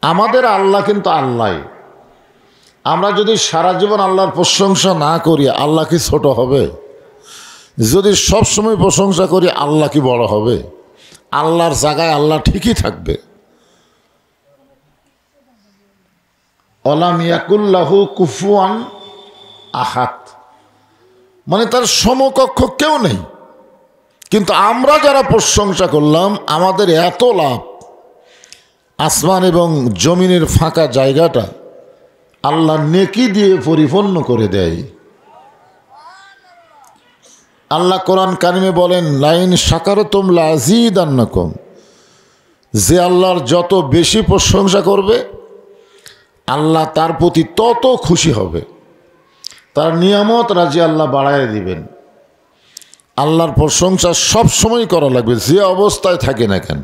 আমাদের আল্লাহ কিন্তু আল্লাহ। আমরা যদি সারা জীবন আল্লাহর প্রশংসা না করি, আল্লাহ কি ছোট হবে? যদি সব সময় প্রশংসা করি, আল্লাহ কি বড় হবে? আল্লাহর জায়গায় আল্লাহ ঠিকই থাকবে। অলাম ইয়াকুল্লাহু কুফুয়ান আহাদ, মানে তার সমকক্ষ কেউ নেই। কিন্তু আমরা যারা প্রশংসা করলাম, আমাদের এত লাভ, আসমান এবং জমিনের ফাঁকা জায়গাটা আল্লাহ নেকি দিয়ে পরিপূর্ণ করে দেয়। আল্লাহ কোরআন কারিমে বলেন, লাইন শাকারতুম লাযীদান্নাকুম, যে আল্লাহর যত বেশি প্রশংসা করবে আল্লাহ তার প্রতি তত খুশি হবে, তার নিয়ামত রাজি আল্লাহ বাড়ায় দিবেন। আল্লাহর প্রশংসা সব সময় করা লাগবে, যে অবস্থায় থাকি না কেন।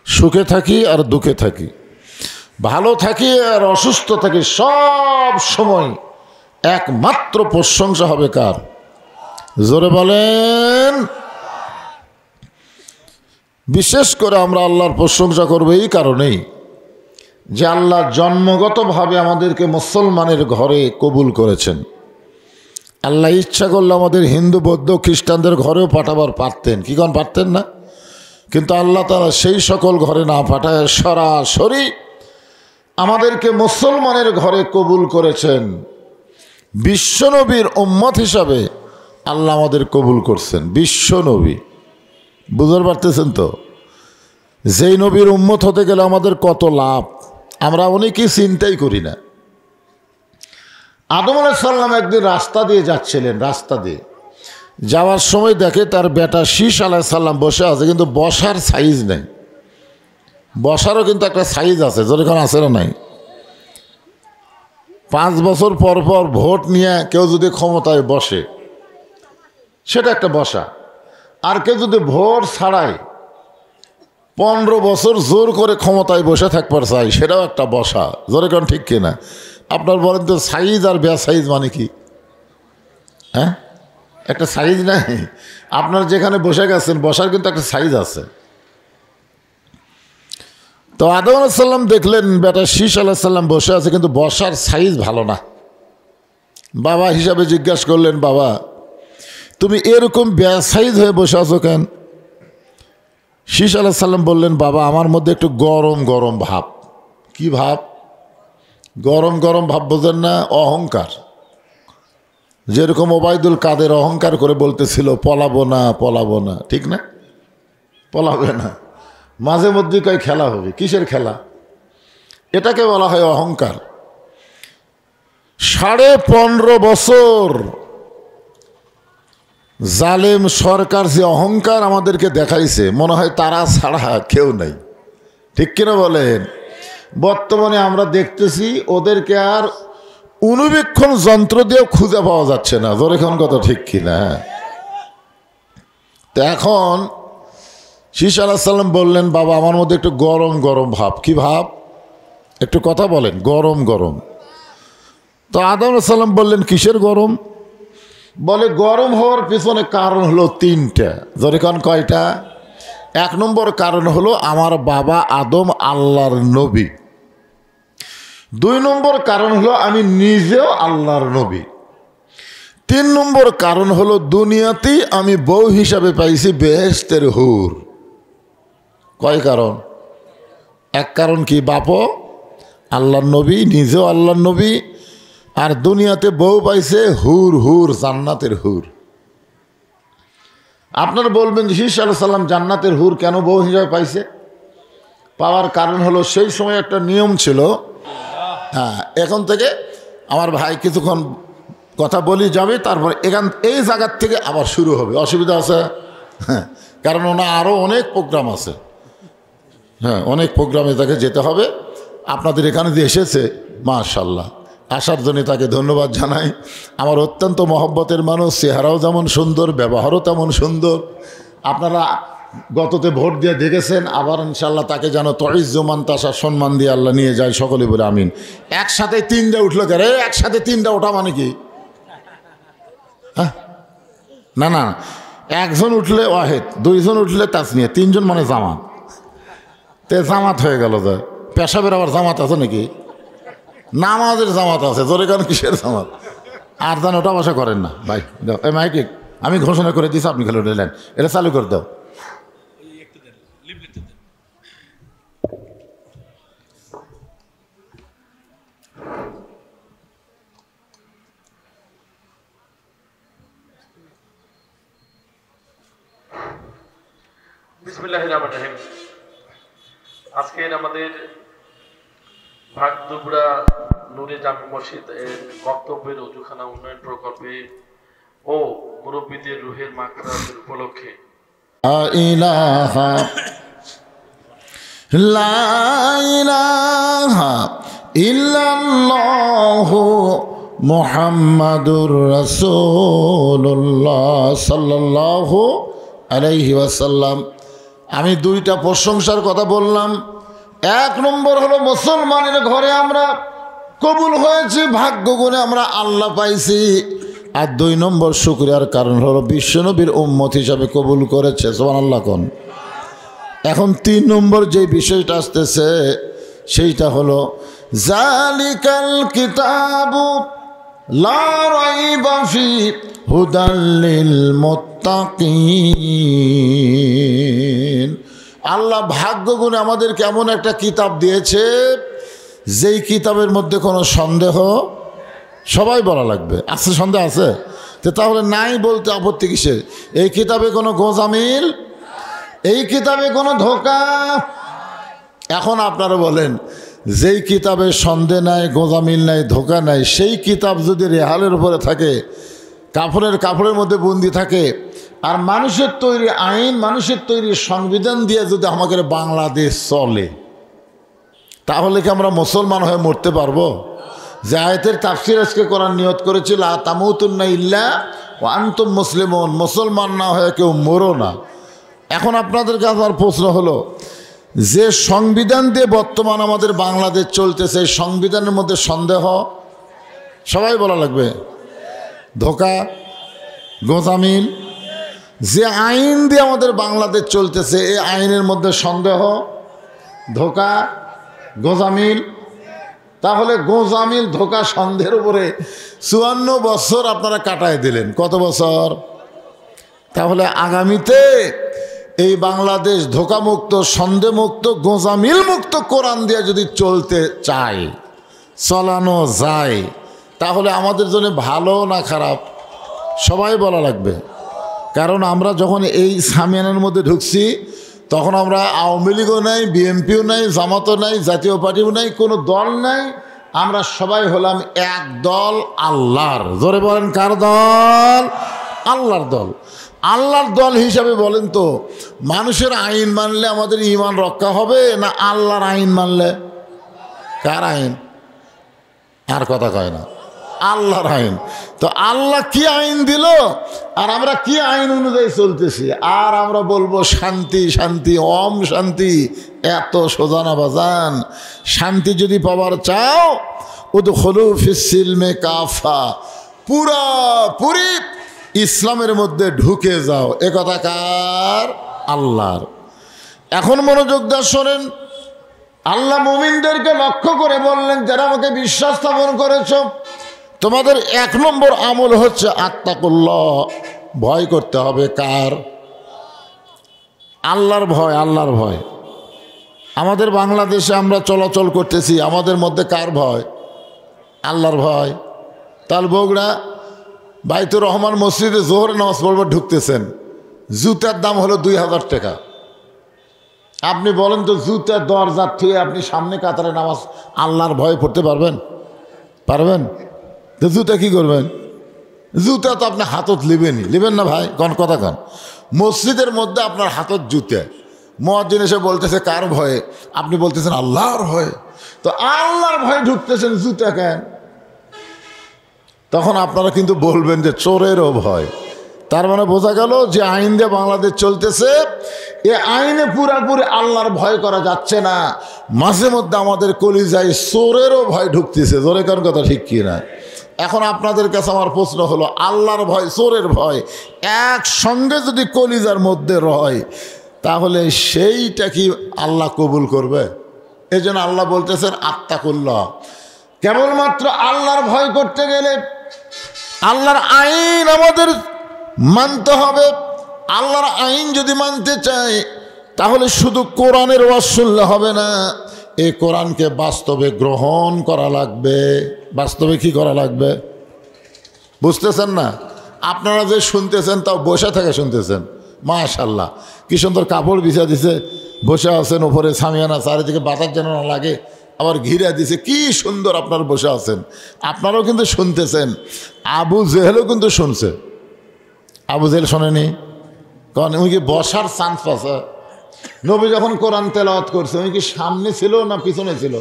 সুখে থাকি আর দুঃখে থাকি, ভালো থাকি আর অসুস্থ থাকি, সব সময় একমাত্র প্রশংসা হবে কার? জোরে বলেন। বিশেষ করে আমরা আল্লাহর প্রশংসা করব এই কারণেই যে আল্লাহ জন্মগতভাবে আমাদেরকে মুসলমানের ঘরে কবুল করেছেন। আল্লাহ ইচ্ছা করলে আমাদের হিন্দু বৌদ্ধ খ্রিস্টানদের ঘরেও পাঠাবার পারতেন, কি কোন পারতেন না? কিন্তু আল্লাহ তাআলা সেই সকল ঘরে না পাঠায় সরাসরি আমাদেরকে মুসলমানের ঘরে কবুল করেছেন। বিশ্বনবীর উম্মত হিসাবে আল্লাহ আমাদের কবুল করছেন। বিশ্বনবী, বুঝতে পারতেছেন তো? যেই নবীর উম্মত হতে গেলে আমাদের কত লাভ আমরা অনেকেই চিন্তাই করি না। আদম আলাইহিস সালাম একদিন রাস্তা দিয়ে যাচ্ছিলেন, রাস্তা দিয়ে যাওয়ার সময় দেখে তার বেটা শীষ আলাইহিস সালাম বসে আছে, কিন্তু বসার সাইজ নেই। বসারও কিন্তু একটা সাইজ আছে, যেরকম আছে না নাই। 5 বছর পর পর ভোট নিয়ে কেউ যদি ক্ষমতায় বসে সেটা একটা বসা, আর কেউ যদি ভোট ছাড়ায় 15 বছর জোর করে ক্ষমতায় বসে থাকবার চাই সেটাও একটা বসা। যেরকম ঠিক কিনা? আপনার বলেন তো সাইজ আর বে সাইজ মানে কি? হ্যাঁ, একটা সাইজ নাই? আপনার যেখানে বসে গেছেন বসার কিন্তু একটা সাইজ আছে। তো আদম আলাইহিস সালাম দেখলেন বেটা শীষ আলাইহিস সালাম বসে আছে, কিন্তু বসার সাইজ ভালো না। বাবা হিসাবে জিজ্ঞাসা করলেন, বাবা তুমি এরকম বেসাইজ হয়ে বসে আছো কেন? শীষ আলাইহিস সালাম বললেন, বাবা আমার মধ্যে একটু গরম গরম ভাব। কি ভাব? গরম গরম ভাব বোঝেন না? অহংকার। যেরকম ওবায়দুল কাদের অহংকার করে বলতেছিল পলাবো না পলাবো না, ঠিক না? পলাবে না, মাঝে মধ্যে কয় খেলা হবে। কিসের খেলা? এটাকে বলা হয় অহংকার। 15.5 বছর জালেম সরকার যে অহংকার আমাদেরকে দেখাইছে, মনে হয় তারা ছাড়া কেউ নাই, ঠিক কিনা বলেন? বর্তমানে আমরা দেখতেছি ওদেরকে আর অনুবীক্ষণ যন্ত্র দিয়েও খুঁজে পাওয়া যাচ্ছে না। যেরকম কথা, ঠিক কিনা? তো এখন শীষ আলাইহিস সালাম বললেন, বাবা আমার মধ্যে একটু গরম গরম ভাব। কি ভাব? একটু কথা বলেন। গরম গরম। তো আদম আলাইহিস সালাম বললেন, কিসের গরম? বলে গরম হওয়ার পিছনে কারণ হলো 3টা। যেরকম কয়টা? 1 নম্বর কারণ হলো আমার বাবা আদম আল্লাহর নবী। 2 নম্বর কারণ হলো আমি নিজেও আল্লাহর নবী। 3 নম্বর কারণ হলো দুনিয়াতেই আমি বউ হিসাবে পাইছি বেহেশতের হুর। কয় কারণ? 1 কারণ কি? বাপও আল্লাহর নবী, নিজেও আল্লাহর নবী, আর দুনিয়াতে বউ পাইছে হুর হুর, জান্নাতের হুর। আপনারা বলবেন যে শীষ আলাইহিস সালাম জান্নাতের হুর কেন বউ হিসাবে পাইছে? পাওয়ার কারণ হলো সেই সময় একটা নিয়ম ছিল। হ্যাঁ, এখন থেকে আমার ভাই কিছুক্ষণ কথা বলি যাবে, তারপর এই জায়গার থেকে আবার শুরু হবে। অসুবিধা আছে? হ্যাঁ, কারণ ওনা আরও অনেক প্রোগ্রাম আছে। হ্যাঁ, অনেক প্রোগ্রামে তাকে যেতে হবে। আপনাদের এখানে যে এসেছে, মাশাআল্লাহ, আসার জন্য তাকে ধন্যবাদ জানাই। আমার অত্যন্ত মহব্বতের মানুষ, চেহারাও যেমন সুন্দর, ব্যবহারও তেমন সুন্দর। আপনারা গততে ভোট দিয়ে দেখেছেন, আবার ইনশাল্লাহ তাকে যেন তইজ্জুমান তাসা সম্মান দিয়ে আল্লাহ নিয়ে যায়, সকলে বলে আমিন। একসাথে 3টা উঠলো কেন? একসাথে 3টা ওঠা মানে কি? হ্যাঁ, না না, 1 জন উঠলে ওয়াহেদ, 2 জন উঠলে তাসনিয়া, 3 জন মানে জামাত। তে জামাত হয়ে গেল। যে পেশাবের আবার জামাত আছে নাকি? নামাজের জামাত আছে। জোরে কারণ কিসের জামাত? আর যেন ওটা বসা করেন না ভাই। দাও এই মাইকে, আমি ঘোষণা করে দিছি, আপনি খালি উঠলেন, এটা চালু করে দাও। বিসমিল্লাহির রহমানির রহিম। আজকের আমাদের ভাগদুবরা নূরে জামে মসজিদ এর বক্তব্যের ওযুখানা উন্নয়ন প্রকল্পে ও মুরব্বীদের রুহের মাগফিরাতের উপলক্ষে লা ইলাহা ইল্লাল্লাহু মুহাম্মাদুর রাসূলুল্লাহ সাল্লাল্লাহু আলাইহি ওয়াসাল্লাম। আমি 2টা প্রশংসার কথা বললাম। 1 নম্বর হলো মুসলমানের ঘরে আমরা কবুল হয়েছি, ভাগ্য গুণে আমরা আল্লাহ পাইছি। আর 2 নম্বর শুকরিয়ার কারণ হলো বিশ্বনবীর উম্মত হিসাবে কবুল করেছে। সুবহানাল্লাহ কোন। এখন 3 নম্বর যে বিষয়টা আসতেছে সেইটা হলো জালিকাল কিতাবু লা রাইবা ফি হুদাল লিল মুত্তাকিন। আল্লাহ ভাগ্য গুণে আমাদেরকে এমন একটা কিতাব দিয়েছে যেই কিতাবের মধ্যে কোনো সন্দেহ, সবাই বলা লাগবে আছে, সন্দেহ আছে তো তাহলে নাই বলতে আপত্তি কিসের? এই কিতাবে কোনো গোজামিল, এই কিতাবে কোনো ধোঁকা এখন আপনারা বলেন, যেই কিতাবে সন্দেহ নাই, গোঁজামিল নাই, ধোঁকা নাই, সেই কিতাব যদি রেহালের উপরে থাকে, কাপড়ের মধ্যে বন্দি থাকে, আর মানুষের তৈরি আইন, মানুষের তৈরি সংবিধান দিয়ে যদি আমাদের বাংলাদেশ চলে, তাহলে কি আমরা মুসলমান হয়ে মরতে পারবো? যে আয়াতের তাফসীর আজকে করার নিয়ত করেছিল, লা তামুতুন্না ইল্লা ওয়া আনতুম মুসলিমুন, মুসলমান না হয়ে কেউ মরো না। এখন আপনাদের কাছে আমার প্রশ্ন হলো, যে সংবিধান দিয়ে বর্তমান আমাদের বাংলাদেশ চলতেছে, সংবিধানের মধ্যে সন্দেহ, সবাই বলা লাগবে, ধোঁকা, গোঁজামিল, যে আইন দিয়ে আমাদের বাংলাদেশ চলতেছে, এই আইনের মধ্যে সন্দেহ, ধোঁকা, গোঁজামিল, তাহলে গোঁজামিল, ধোঁকা, সন্দেহের উপরে 54 বছর আপনারা কাটায় দিলেন। কত বছর? তাহলে আগামীতে এই বাংলাদেশ ধোঁকামুক্ত, সন্দেহমুক্ত, গোঁজামিল মুক্ত কোরআন দিয়ে যদি চলতে চায়, চালানো যায়, তাহলে আমাদের জন্য ভালো না খারাপ? সবাই বলা লাগবে। কারণ আমরা যখন এই সামিয়ানের মধ্যে ঢুকছি, তখন আমরা আওয়ামী লীগও নাই, বিএনপিও নাই, জামাতও নাই, জাতীয় পার্টিও নাই, কোনো দল নাই, আমরা সবাই হলাম এক দল, আল্লাহর। জোরে বলেন, কার দল? আল্লাহর দল। আল্লাহর দল হিসাবে বলেন তো, মানুষের আইন মানলে আমাদের ঈমান রক্ষা হবে না আল্লাহর আইন মানলে? কার আইন? আর কথা কয় না, আল্লাহর আইন। তো আল্লাহ কি আইন দিল আর আমরা কি আইন অনুযায়ী চলতেছি, আর আমরা বলবো শান্তি শান্তি, ওম শান্তি। এত সোজা না বাজান। শান্তি যদি পাওয়ার চাও, উদখুলু ফিস সিলমে কাফা, পুরি ইসলামের মধ্যে ঢুকে যাও। এ কথা কার? আল্লাহর। এখন মনোযোগ দিয়ে শোনেন, আল্লাহ মুমিনদেরকে লক্ষ্য করে বললেন, যারা আমাকে বিশ্বাস স্থাপন করেছ, তোমাদের 1 নম্বর আমল হচ্ছে আত্তাকুল্লাহ, ভয় করতে হবে। কার? আল্লাহর ভয়। আল্লাহর ভয়। আমাদের বাংলাদেশে আমরা চলাচল করতেছি, আমাদের মধ্যে কার ভয়? আল্লাহর ভয়। তাল বগুড়া বাইতুর রহমান মসজিদে জোহরে নামাজ পড়বে ঢুকতেছেন, জুতার দাম হলো 2000 টাকা। আপনি বলেন তো, জুতার দরজার থেকে আপনি সামনে কাতারে নামাজ আল্লাহর ভয় পড়তে পারবেন? পারবেন? তো জুতা কি করবেন? জুতা তো আপনি হাতত লিবেন না ভাই, কোন কথা কন। মসজিদের মধ্যে আপনার হাতত জুতা, মুয়াজ্জিন এসে বলতেছে কার ভয়ে? আপনি বলতেছেন আল্লাহর ভয়ে। তো আল্লাহর ভয়ে ঢুকতেছেন, জুতা কেন? তখন আপনারা কিন্তু বলবেন যে চোরেরও ভয়। তার মানে বোঝা গেল যে আইন দিয়ে বাংলাদেশ চলতেছে, এ আইনে পুরাপুরি আল্লাহর ভয় করা যাচ্ছে না। মাঝে মধ্যে আমাদের কলিজায় চোরেরও ভয় ঢুকতেছে। জোরে কারণ কথা ঠিক কি না? এখন আপনাদের কাছে আমার প্রশ্ন হলো, আল্লাহর ভয়, চোরের ভয় একসঙ্গে যদি কলিজার মধ্যে রয়, তাহলে সেইটা কি আল্লাহ কবুল করবে? এই জন্য আল্লাহ বলতেছেন আত্তাকুল্লাহ। কেবলমাত্র আল্লাহর ভয় করতে গেলে আল্লাহর আইন আমাদের মানতে হবে। আল্লাহর আইন যদি মানতে চাই, তাহলে শুধু কোরআনের ওয়াজ শুনলে হবে না, এই কোরআনকে বাস্তবে গ্রহণ করা লাগবে। বাস্তবে কি করা লাগবে? বুঝতেছেন না? আপনারা যে শুনতেছেন, তাও বসে থেকে শুনতেছেন। মাশাআল্লাহ, কি সুন্দর কাপড় বিছা দিছে, বসে আছেন উপরে, সামিয়ানা, চারিদিকে বাতাস যেন না লাগে, আবার ঘিরে দিছে, কি সুন্দর আপনারা বসে আছেন। আপনারাও কিন্তু শুনতেছেন। আবু জেহেলও কিন্তু শুনছে। আবু জেহেল শোনেনি? কারণ উনি কি বসার চান্স পাচ্ছে? নবী যখন কোরআন তেলাওয়াত করছে, উনি কি সামনে ছিল না পিছনে ছিল?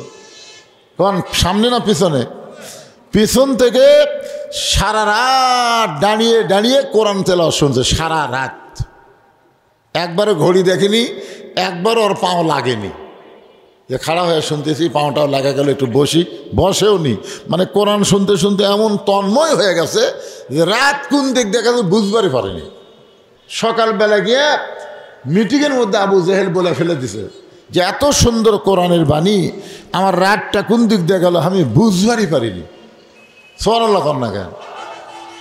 কারণ সামনে না পিছনে? পিছন থেকে সারা রাত দাঁড়িয়ে দাঁড়িয়ে কোরআন তেলাওয়াত শুনছে, সারা রাত। একবারও ঘড়ি দেখেনি, একবার ওর পাও লাগেনি যে খাড়া হয়ে শুনতেছি, পাওটাও লাগা গেল, একটু বসেও নি। মানে কোরআন শুনতে শুনতে এমন তন্ময় হয়ে গেছে যে রাত কোন দিক দেখা যায় বুঝবারই পারেনি। সকালবেলা গিয়ে মিটিংয়ের মধ্যে আবু জেহেল বলে ফেলে দিছে যে এত সুন্দর কোরআনের বাণী, আমার রাতটা কোন দিক দিয়ে গেল আমি বুঝবারই পারিনি। সুবহানাল্লাহ কন্যা কেন?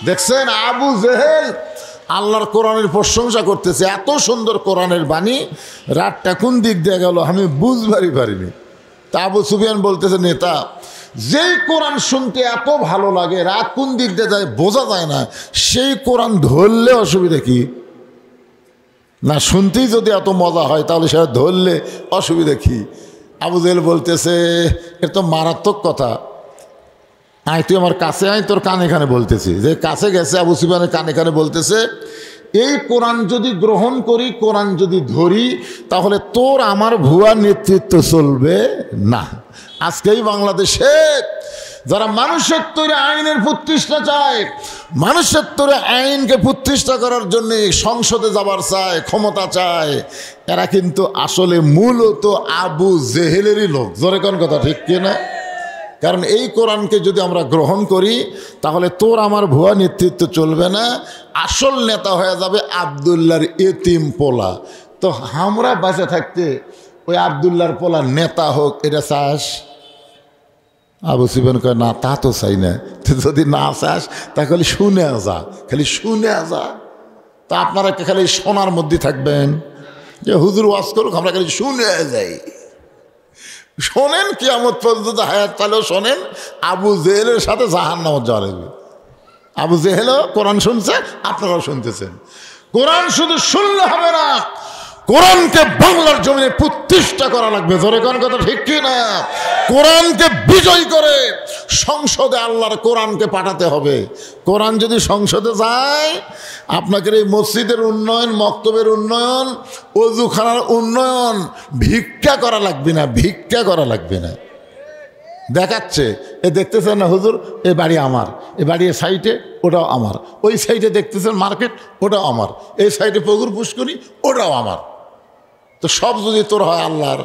দেখছেন, আবু জেহেল আল্লাহর কোরআনের প্রশংসা করতেছে, এত সুন্দর কোরআনের বাণী, রাতটা কোন দিক দিয়ে গেল আমি বুঝবারই পারিনি। তা আবু সুফিয়ান বলতেছে, নেতা, যেই কোরআন শুনতে এত ভালো লাগে, রাত কোন দিক দিয়ে যায় বোঝা যায় না, সেই কোরআন ধরলে অসুবিধা কি? না শুনতেই যদি এত মজা হয়, তাহলে সেটা ধরলে অসুবিধা কি? আবু জেহেল বলতেছে, এর তো মারাত্মক কথা, আয় তুই আমার কাছে আয়, তোর কানে কানে বলতেছি। যে কাছে গেছে আবু সুফিয়ানের কানে কানে বলতেছে, এই কোরআন যদি গ্রহণ করি, কোরআন যদি ধরি, তাহলে তোর আমার ভুয়া নেতৃত্ব চলবে না। আজকেই বাংলাদেশে যারা মানুষের তৈরি আইনের প্রতিষ্ঠা চায়, মানুষের তৈরি আইনকে প্রতিষ্ঠা করার জন্য সংসদে যাবার চায়, ক্ষমতা চায়, এরা কিন্তু আসলে মূলত আবু জেহেলেরই লোক। জোরে কোন কথা ঠিক কিনা? কারণ এই কোরআনকে যদি আমরা গ্রহণ করি, তাহলে তোর আমার ভুয়া নেতৃত্ব চলবে না, আসল নেতা হয়ে যাবে আবদুল্লাহর এতিম পোলা। তো আমরা বাঁচে থাকতে ওই আবদুল্লাহর পোলা নেতা হোক, এটা চাস? আবু সুফিয়ান কয়, না তা তো চাই না। যদি না চাস তা খালি শুনে যা, খালি শুনে যা। তা আপনারা খালি শোনার মধ্যে থাকবেন, যে হুজুর ওয়াজ করুক, আমরা খালি শুনে যাই। শোনেন, কিয়ামত পর্যন্ত হায়াত পালেও শোনেন, আবু জেহেলের সাথে জাহান্নামে যাওয়া লাগবে। আবু জেহেলও কোরআন শুনছে, আপনারাও শুনতেছেন। কোরআন শুধু শুনলে হবে না, কোরআনকে বাংলার জমিনে প্রতিষ্ঠা করা লাগবে। জোরে কোন কথা ঠিক কি না? কোরআনকে বিজয় করে সংসদে আল্লাহর কোরআনকে পাঠাতে হবে। কোরআন যদি সংসদে যায়, আপনাকে এই মসজিদের উন্নয়ন, মক্তবের উন্নয়ন, ওযুখানার উন্নয়ন ভিক্ষা করা লাগবে না, ভিক্ষা করা লাগবে না। দেখাচ্ছে, এ দেখতেছেন না হুজুর, এ বাড়ি আমার, এ বাড়ি এ সাইডে, ওটাও আমার। ওই সাইডে দেখতেছেন মার্কেট, ওটাও আমার। এই সাইডে পুকুর পুষ্করি, ওটাও আমার। তো সব যদি তোর হয় আল্লাহর,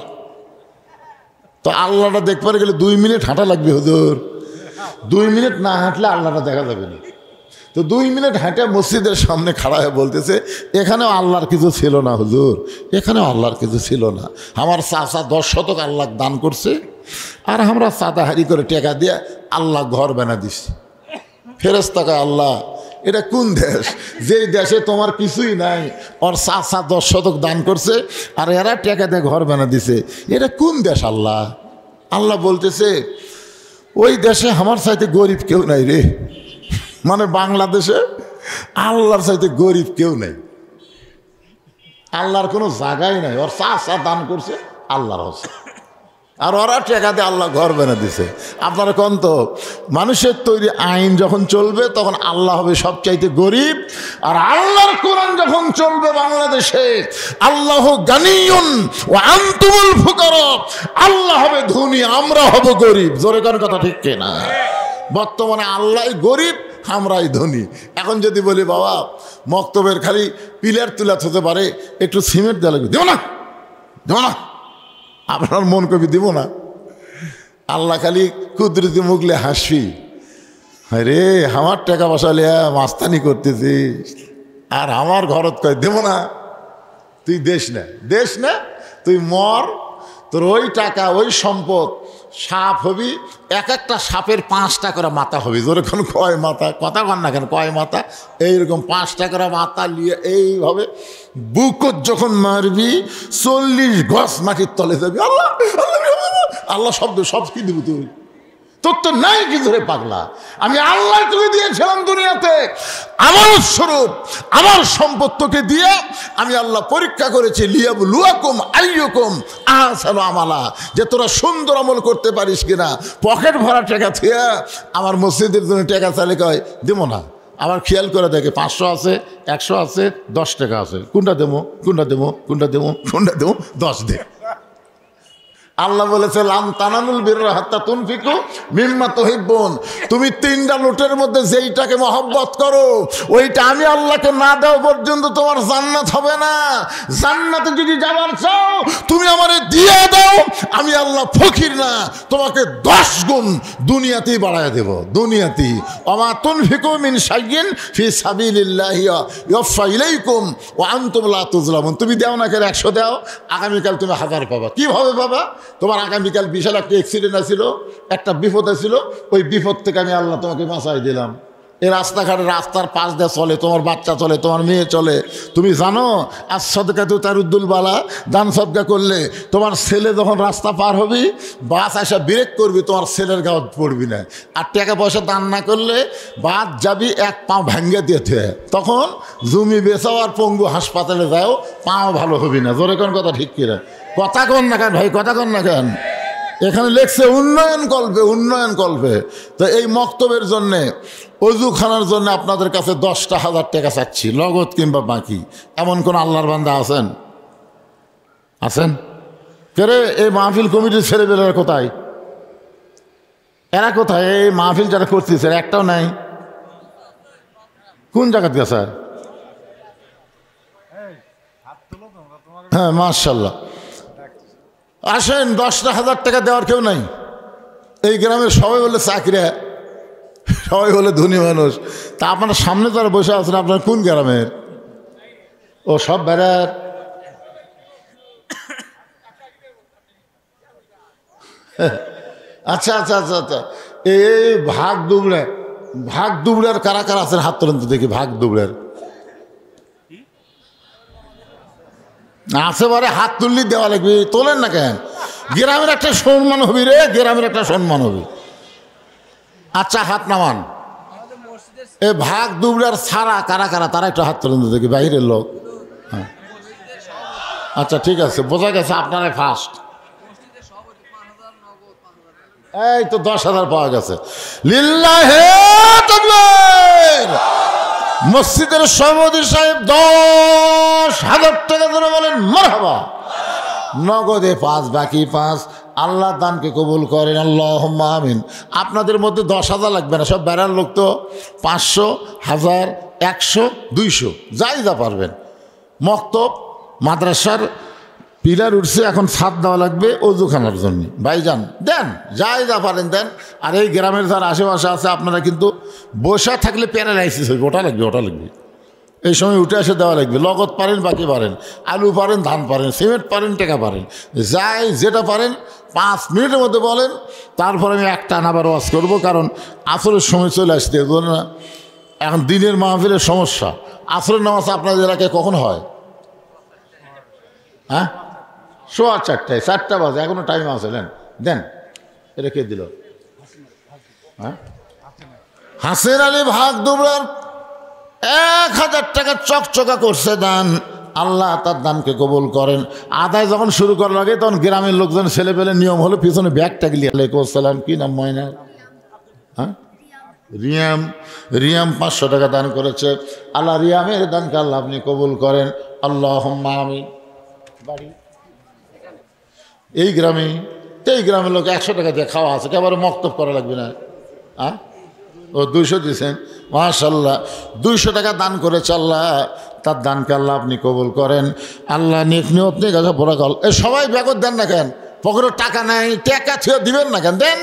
তো আল্লাহটা দেখবার গেলে 2 মিনিট হাঁটা লাগবে হুজুর। 2 মিনিট না হাঁটলে আল্লাহটা দেখা যাবে না। তো 2 মিনিট হাঁটে মসজিদের সামনে খাড়া হয়ে বলতেছে, এখানেও আল্লাহর কিছু ছিল না হুজুর, এখানেও আল্লাহর কিছু ছিল না। আমার চাচা 10 শতক আল্লাহ দান করছে, আর আমরা চাঁদাহারি করে টাকা দিয়ে আল্লাহ ঘর বানা দিছি। ফেরেশতা কয়, আল্লাহ এটা কোন দেশ, যেই দেশে তোমার কিছুই নাই, ওর চাচা 10 শতক দান করছে, আর এরা টাকা দিয়ে ঘর বানা দিছে, এটা কোন দেশ আল্লাহ? আল্লাহ বলতেছে, ওই দেশে আমার চাইতে গরিব কেউ নাই রে। মানে বাংলাদেশে আল্লাহর চাইতে গরিব কেউ নেই, আল্লাহর কোনো জায়গাই নাই। ওর চাচা দান করছে, আল্লাহর হচ্ছে, আর ওরা টেকাতে আল্লাহ ঘর বেনা দিছে। আপনারা কোন তো, মানুষের তৈরি আইন যখন চলবে, তখন আল্লাহ হবে সবচাইতে গরিব। আর আল্লাহর কোরআন যখন চলবে বাংলাদেশে, আল্লাহ গানিয়ুন ওয়া আনতুমুল ফুকারা, আল্লাহ হবে ধনী, আমরা হব গরিব। জোরে কোন কথা ঠিক কিনা? বর্তমানে আল্লাহই গরিব, আমরাই ধনী। এখন যদি বলি বাবা মক্তবের খালি পিলার তুলা হতে পারে, একটু সিমেন্ট দেওয়া লাগবে, দেব না, দেব না, আপনার মন কবি দিব না। আল্লাহ খালি কুদরতি মুখলে হাসি, রে আমার টাকা পয়সা লিয়া মাস্তানি করতেছিস, আর আমার ঘরত কয় দেব না। তুই দেশ না, দেশ না, তুই মর, তোর ওই টাকা ওই সম্পদ সাপ হবি, এক একটা সাপের 5টা করে মাথা হবি। যেরকম কয় মাথা, কথা কন না কেন, কয় মাথা, এইরকম 5টা করে মাথা নিয়ে এইভাবে বুকত যখন মারবি, 40 গজ মাটির তলে যাবি। আল্লাহ আল্লাহ শব্দ সব কি দিব তুই? তোর তো নাই কি ধরে পাগলা, আমি আল্লাহ তোকে দিয়েছিলাম দুনিয়াতে আমার স্বরূপ, আমার সম্পত্তিকে দিয়ে আমি আল্লাহ পরীক্ষা করেছি, লিয়াবলুয়াকুম আইয়ুকুম আহসানু আমালা, যে তোরা সুন্দর আমল করতে পারিস কিনা। পকেট ভরা টাকা থুয়া আমার মসজিদের জন্য টাকা চাইলে কয় দেবো না। আবার খেয়াল করে দেখে 500 আছে, 100 আছে, 10 টাকা আছে, কোনটা দেবো, কোনটা দেবো, কোনটা দেবো, কোনটা দেবো, 10 দে। আল্লাহ বলেছে লান তানালুল বিররা হাত্তা তুনফিকু মিম্মা তুহিব্বুন, তুমি 3টা লোটের মধ্যে যেইটাকে মহব্বত করো, ওইটা আমি আল্লাহকে না দাও পর্যন্ত তোমার জান্নাত হবে না। জান্নাতে যদি যাবার চাও, তুমি আমারে দিয়ে দাও, আমি আল্লাহ ফকির না, তোমাকে 10 গুণ দুনিয়াতেই বাড়ায় দেব। দুনিয়াতেই ওমা তুনফিকু মিন শাইইন ফি সাবিলিল্লাহি ইউফা ইলাইকুম ওয়া আনতুম লা তুজলামুন। তুমি দাও না করে 100 দাও, আগামীকাল তুমি 1000 পাবা। কিভাবে পাবা? তোমার আগামীকাল বিশাল একটা অ্যাক্সিডেন্ট আসছিল, একটা বিপদ আসছিল, ওই বিপদ থেকে আমি আল্লাহ তোমাকে বাঁচাই দিলাম। এই রাস্তাঘাটে রাস্তার পাশ দিয়ে চলে, তোমার বাচ্চা চলে, তোমার মেয়ে চলে। তুমি জানো আর সদকা তো তারুদ্দুল বালা, দান সদকা করলে তোমার ছেলে যখন রাস্তা পার হবি, বাস আসা ব্রেক করবি, তোমার ছেলের গাঁত পড়বি না। আর টাকা পয়সা দান না করলে বাদ যাবি, 1 পা ভাঙ্গে দিতে, তখন জমি বেচাও আর পঙ্গু হাসপাতালে যাও, পাও ভালো হবি না। জোরে কোন কথা ঠিক কিনা? কথা কন না কেন ভাই, কথা কন না কেন? এখানে লেখছে উন্নয়ন কল্পে, উন্নয়ন কল্পে। তো এই মক্তবের জন্যে, অজুখানার জন্য আপনাদের কাছে 10,000 টাকা চাচ্ছি, নগদ কিংবা বাকি। এমন কোন আল্লাহর বান্দা আছেন? আছেন? কেরে এই মাহফিল কমিটির ছেলেবেলারা কোথায়? এরা কোথায়? এই মাহফিল যারা করতেছে একটাও নাই। কোন জায়গাত গেছে? হ্যাঁ, মাশাআল্লাহ। আসেন, 10,000 টাকা দেওয়ার কেউ নাই এই গ্রামের। সবাই বলে চাকরি, সবাই বলে ধনী মানুষ। তা আপনার সামনে যারা বসে আছেন, আপনার কোন গ্রামের? ও সব বেড়ার। আচ্ছা আচ্ছা আচ্ছা আচ্ছা, এই ভাগ দুবড়ার কারা কারা আছেন হাত তোলেন তো দেখি। ভাগ দুবড়ার আছে বারে, হাত তুললি দেওয়া লাগবে, তোলেন না কেন? গ্রামের একটা সম্মান হবি রে, গ্রামের একটা সম্মান হবি। আচ্ছা, হাত নামান। এ ভাগ দুবড়ার ছাড়া কারা কারা, তারা একটু হাত তোলেন তো দেখি, বাইরের লোক। হ্যাঁ, আচ্ছা ঠিক আছে, বোঝা গেছে আপনারাই ফার্স্ট। এই তো 10,000 পাওয়া গেছে। লিল্লাহে তাকবীর। মসজিদের সভাপতি সাহেব 10,000 টাকা ধরে বলেন মারহাবা। নগদে 5, বাকি 5। আল্লাহ দানকে কবুল করেন, আল্লাহুম্মা আমিন। আপনাদের মধ্যে 10,000 লাগবে না, সব বেড়ার লোক তো। 500, 1000, 100, 200 যাই যা পারবেন। মক্তব মাদ্রাসার পিলার উঠছে, এখন ছাদ দেওয়া লাগবে অজুখানার জন্য। ভাইজান দেন, যাই যা পারেন দেন। আর এই গ্রামের যারা আশেপাশে আছে, আপনারা কিন্তু বসে থাকলে প্যারালাইসিস হইবে, ওটা লাগবে, ওটা লাগবে। এই সময় উঠে এসে দেওয়া লাগবে। নগদ পারেন, বাকি পারেন, আলু পারেন, ধান পারেন, সিমেন্ট পারেন, টাকা পারেন, যাই যেটা পারেন 5 মিনিটের মধ্যে বলেন। তারপর আমি একটা আবার ওয়াজ করবো, কারণ আসরের সময় চলে আসতে না। এখন দিনের মাহফিলের সমস্যা। আসরের নামাজ আপনাদের এলাকায় কখন হয়? হ্যাঁ, 4:15, 4টা বাজে, এখনো টাইম আছে। দেন, এটা কে দিল? হ্যাঁ, হাসেন আলী ভাগ দুবরার 1,000 টাকা চকচকা করছে দান। আল্লাহ তার দানকে কবুল করেন। আদায় যখন শুরু করার আগে, তখন গ্রামের লোকজন ছেলে পেলে নিয়ম হলো পিছনে ব্যাগটা গিয়ে, ওয়ালাইকুম আসসালাম, কি নাম? ময়না? হ্যাঁ, রিয়াম 500 টাকা দান করেছে। আল্লাহ রিয়ামের দানকে আল্লাহ আপনি কবুল করেন, আল্লাহুম্মা আমিন। বাড়ি এই গ্রামের লোক 100 টাকা দিয়ে খাওয়া আছে, একেবারে মক্তব করা লাগবে না। হ্যাঁ, ও 200 দিয়েছেন, মাশাআল্লাহ। 200 টাকা দান করেছে, আল্লাহ তার দানকে আল্লাহ আপনি কবুল করেন। আল্লাহ নিয়ত নিয়ে গেছে বড় গল। এ সবাই ব্যাগত দেন না কেন? পকেটে টাকা নাই, টাকা থুয়ে দিবেন না কেন? দেন,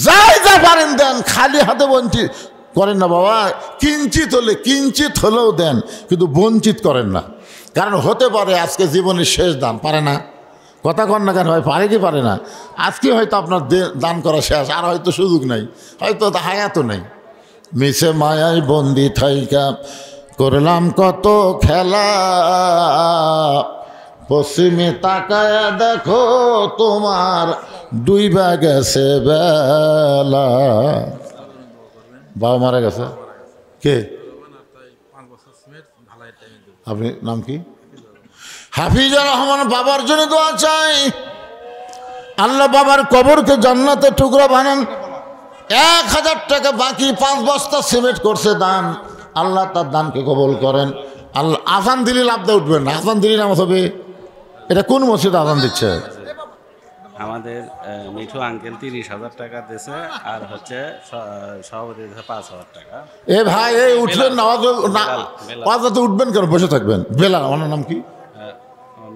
যাই যা পারেন দেন, খালি হাতে বঞ্চিত করেন না বাবা। কিঞ্চিত হলেও দেন, কিন্তু বঞ্চিত করেন না। কারণ হতে পারে আজকে জীবনের শেষ দান, পারে না? কথা কন না কেন? হয় পারে কি পারে না? আজকে হয়তো আপনার দান করা শেষ, আর হয়তো সুযোগ নাই, হয়তো হায়াতও নেই। মিশে মায়ায় বন্দি থাইকা করলাম কত খেলা, পশ্চিমে তাকায়া দেখো তোমার ডুইবা গেছে বেলা। বাবা মারা গেছে। কে আপনি? নাম কি? হাফিজুর রহমান। বাবার জন্য দোয়া চাই, আল্লাহ বাবার কবরকে জান্নাতের টুকরা বানান। 1,000 টাকা বাকি, 5 বস্তা সিমেন্ট করছে দান। আল্লাহ তার দানকে কবুল করেন। আল্লাহ আজান দিলে লাভদা উঠবেন না, আজান দিলে নামাজ হবে। এটা কোন মসজিদ আজান দিচ্ছে? আমাদের মিঠু আঙ্কেল 30,000 টাকা দিয়েছে, আর হচ্ছে সভাপতি 5,000 টাকা। এ ভাই, এই উঠবেন নামাজ উঠবেন কেন? বসে থাকবেন। বেলাল, ওনার নাম কি?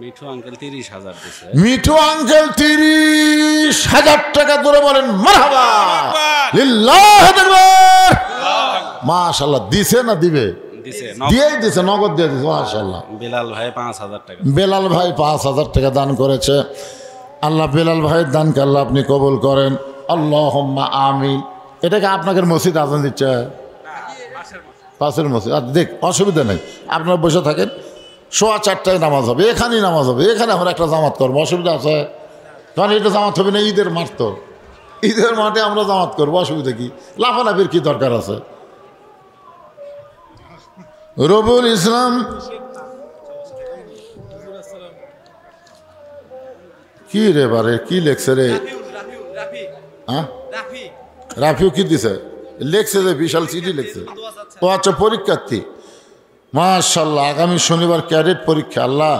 মিঠু আঙ্কেল 30,000 দিয়েছে। মিঠু আঙ্কেল 30,000 টাকা ধরে বলেন মারহাবা, লিল্লাহি তাকবীর। মাশাআল্লাহ। দিছে না দিবে? দিয়েই দিছে, নগদ দিয়ে দিছে, মাশাআল্লাহ। বেলাল ভাই 5,000 টাকা। বেলাল ভাই 5,000 টাকা দান করেছে। আল্লাহ বেলাল ভাইয়ের দানকে আল্লাহ আপনি কবুল করেন, আল্লাহুম্মা আমিন। এটাকে আপনাদের মসজিদ আজান দিচ্ছে? পাশের মসজিদ। আর দেখ, অসুবিধা নেই, আপনারা বসে থাকেন। 4:15 নামাজ হবে, এখানেই নামাজ হবে। এখানে আমরা একটা জামাত করবো, অসুবিধা আছে? কারণ এটা জামাত হবে না, ঈদের মাঠ তো, ঈদের মাঠে আমরা জামাত করবো, অসুবিধা কি? লাফালাফির কি দরকার আছে? রবুল ইসলাম কি রে বারে কি লেখছে রে? হ্যাঁ রাফিও কি দিছে? লেখছে যে বিশাল চিঠি লিখছে। ও আচ্ছা পরীক্ষার্থী, মাশাআল্লাহ। আগামী শনিবার ক্যাডেট পরীক্ষা। আল্লাহ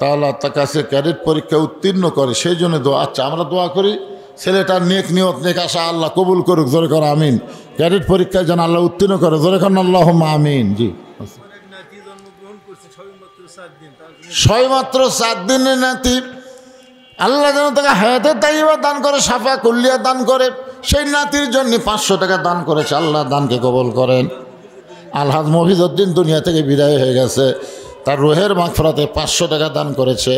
তাআলা তার কাছে ক্যাডেট পরীক্ষা উত্তীর্ণ করে সেই জন্য দোয়া। আচ্ছা আমরা দোয়া করি ছেলেটার নেক নিয়ত নেক আশা আল্লাহ কবুল করুক, জোরে কর আমিন। ক্যাডেট পরীক্ষায় যেন আল্লাহ উত্তীর্ণ করে, জোরে কর আল্লাহুম্মা আমিন। জি সবেমাত্র 4 দিনের নাতি, আল্লাহ যেন তাকে হায়াতে তাইয়্যিবা দান করে, শাফা কুল্লিয়া দান করে। সেই নাতির জন্য 500 টাকা দান করেছে, আল্লাহ দানকে কবুল করেন। আলহাজ মফিজউদ্দিন দুনিয়া থেকে বিদায় হয়ে গেছে, তার রুহের মাগফিরাতে 500 টাকা দান করেছে।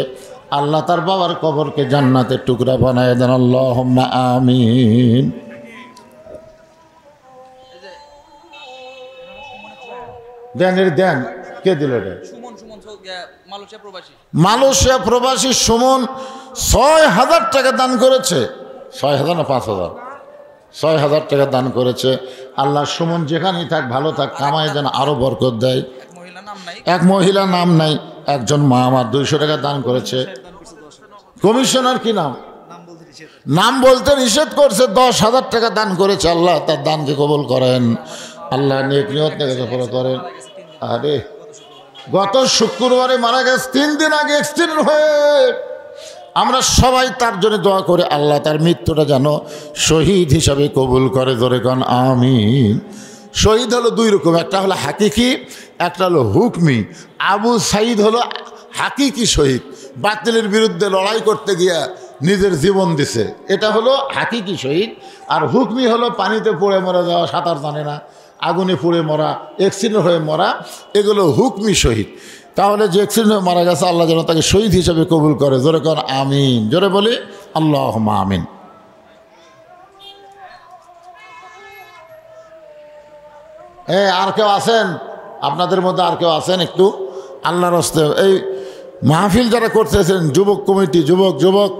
আল্লাহ তার বাবার কবরকে জান্নাতের টুকরা বানায় দেন, আল্লাহুম্মা আমিন। দেন দেন, কে দিল এটা? মালয়েশিয়া প্রবাসী সুমন 6000 টাকা দান করেছে। 6000 না 5000? 6000 টাকা দান করেছে। আল্লাহ সুমন যেখানেই থাক ভালো থাক, কামায় যেন আরো বরকত দেয়। এক মহিলা নাম নাই, একজন মা আমার 200 টাকা দান করেছে। কমিশনার কি নাম? নাম বলতে নিষেধ করছে। 10,000 টাকা দান করেছে। আল্লাহ তার দানকে কবুল করেন, আল্লাহ নেক নিয়ত পুরো করেন। আরে গত শুক্রবারে মারা গেছে, 3 দিন আগে অ্যাক্সিডেন্ট হয়ে। আমরা সবাই তার জন্য দোয়া করে আল্লাহ তার মৃত্যুটা যেন শহীদ হিসাবে কবুল করে, জোরে কোন আমিন। শহীদ হলো 2 রকম, একটা হলো হাকিকি, একটা হলো হুকমি। আবু সাইদ হলো হাকিকি শহীদ, বাতিলের বিরুদ্ধে লড়াই করতে গিয়া নিজের জীবন দিছে, এটা হলো হাকিকি শহীদ। আর হুকমি হলো পানিতে পড়ে মরে যাওয়া, সাঁতার জানে না, আগুনে পুড়ে মরা, অ্যাক্সিডেন্ট হয়ে মরা, এগুলো হুকমি শহীদ। তাহলে যে অ্যাক্সিডেন্ট হয়ে মারা গেছে আল্লাহ যেন তাকে শহীদ হিসেবে কবুল করে, জোরে কর আমিন। জোরে বলি আল্লাহুম্মা আমিন। আর কেউ আছেন আপনাদের মধ্যে? আর কেউ আছেন একটু আল্লাহর রাস্তে? এই মাহফিল যারা করতেছেন, যুবক কমিটি, যুবক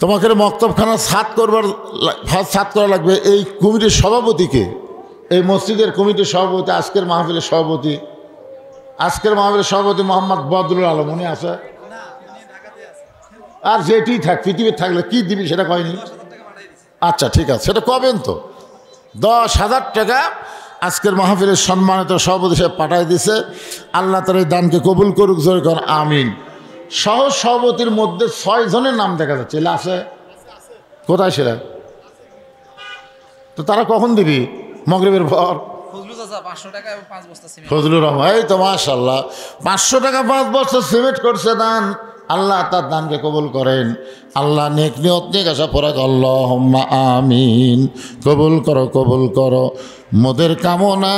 তোমাকে মক্তবখানা ছাদ করা লাগবে। এই কমিটির সভাপতিকে, এই মসজিদের কমিটির সভাপতি, আজকের মাহফিলের সভাপতি মোহাম্মদ বদরুল আলম, উনি আছে? আর যেটি থাক পৃথিবীর থাকলে কি দিবি সেটা কয়নি? আচ্ছা ঠিক আছে, সেটা কবেন তো। 10,000 টাকা আজকের মাহফিলের সম্মানিত সভাপতি সাহেব পাঠাই দিছে। আল্লাহ তার এই দানকে কবুল করুক, জোরে কর আমিন। সহ সভাপতির মধ্যে 6 জনের নাম দেখা যাচ্ছে। আছে কোথায় সেটা? তো তারা কখন দিবি? মাগরিবের পর। ফজলুর রহমান, এই তো মাশাআল্লাহ 500 টাকা 5 বস্তা সিমেন্ট করছে দান। আল্লাহ তার দানকে কবুল করেন, আল্লাহ নেক নিয়ত নেক আশা পরাক, আল্লাহুম্মা আমিন। কবুল করো মোদের কামনা,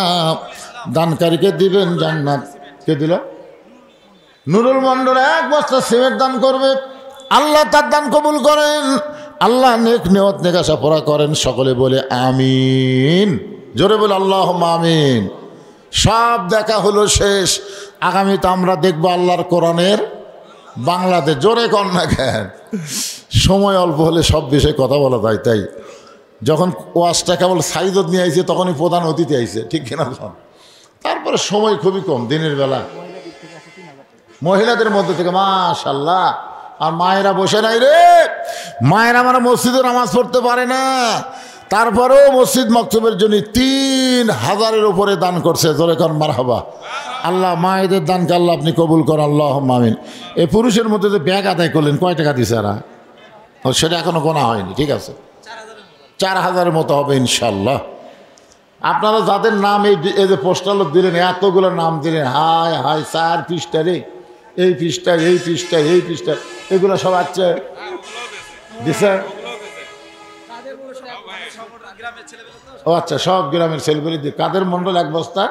দানকারীকে দিবেন জান্নাত। কে দিল? নুরুল মন্ডল 1 বস্তা সিমেন্ট দান করবে, আল্লাহ তার দান কবুল করেন, আল্লাহ নেক নিয়ত নেক আশা পরা করেন। সকলে বলে আমিন। জোরে বলে আল্লাহুম্মা আমিন। সব দেখা হলো শেষ। আগামীতে আমরা দেখবো আল্লাহর কোরআনের বাংলাদেশ। জোরে কর না কেন? সময় অল্প হলে সব বিষয়ে কথা বলা যায়। তাই যখন ওয়াজটা কেবল সাইদত নিয়ে আইছে তখনই প্রধান অতিথি আইছে, ঠিক কিনা? তারপরে সময় খুবই কম দিনের বেলা। মহিলাদের মধ্যে থেকে মাশাআল্লাহ। আর মায়েরা বসে নাই রে, মায়েরা আমার মসজিদে নামাজ পড়তে পারে না, তারপরেও মসজিদ মক্তবের জন্য 3,000-এর উপরে দান করছে। জোরে কর মারহাবা। আল্লাহ মায়েদের দানকে আল্লাহ আপনি কবুল করেন, আল্লাহুম্মা আমিন। এই পুরুষের মধ্যে যে ব্যাগ আদায় করলেন, কয় টাকা দিছে এরা? সেটা এখনো গোনা হয়নি, ঠিক আছে? 4,000-এর মতো হবে ইনশাল্লাহ। আপনারা যাদের নাম এই যে পোস্টাল দিলেন, এতগুলো নাম দিলেন, হায় হায় 4 পৃষ্ঠা রে, এই পৃষ্ঠা, এগুলো সব আছে দিছে। ও আচ্ছা, সব গ্রামের ছেলেগুলি দিয়ে কাদের মন্ডল 1 বস্তা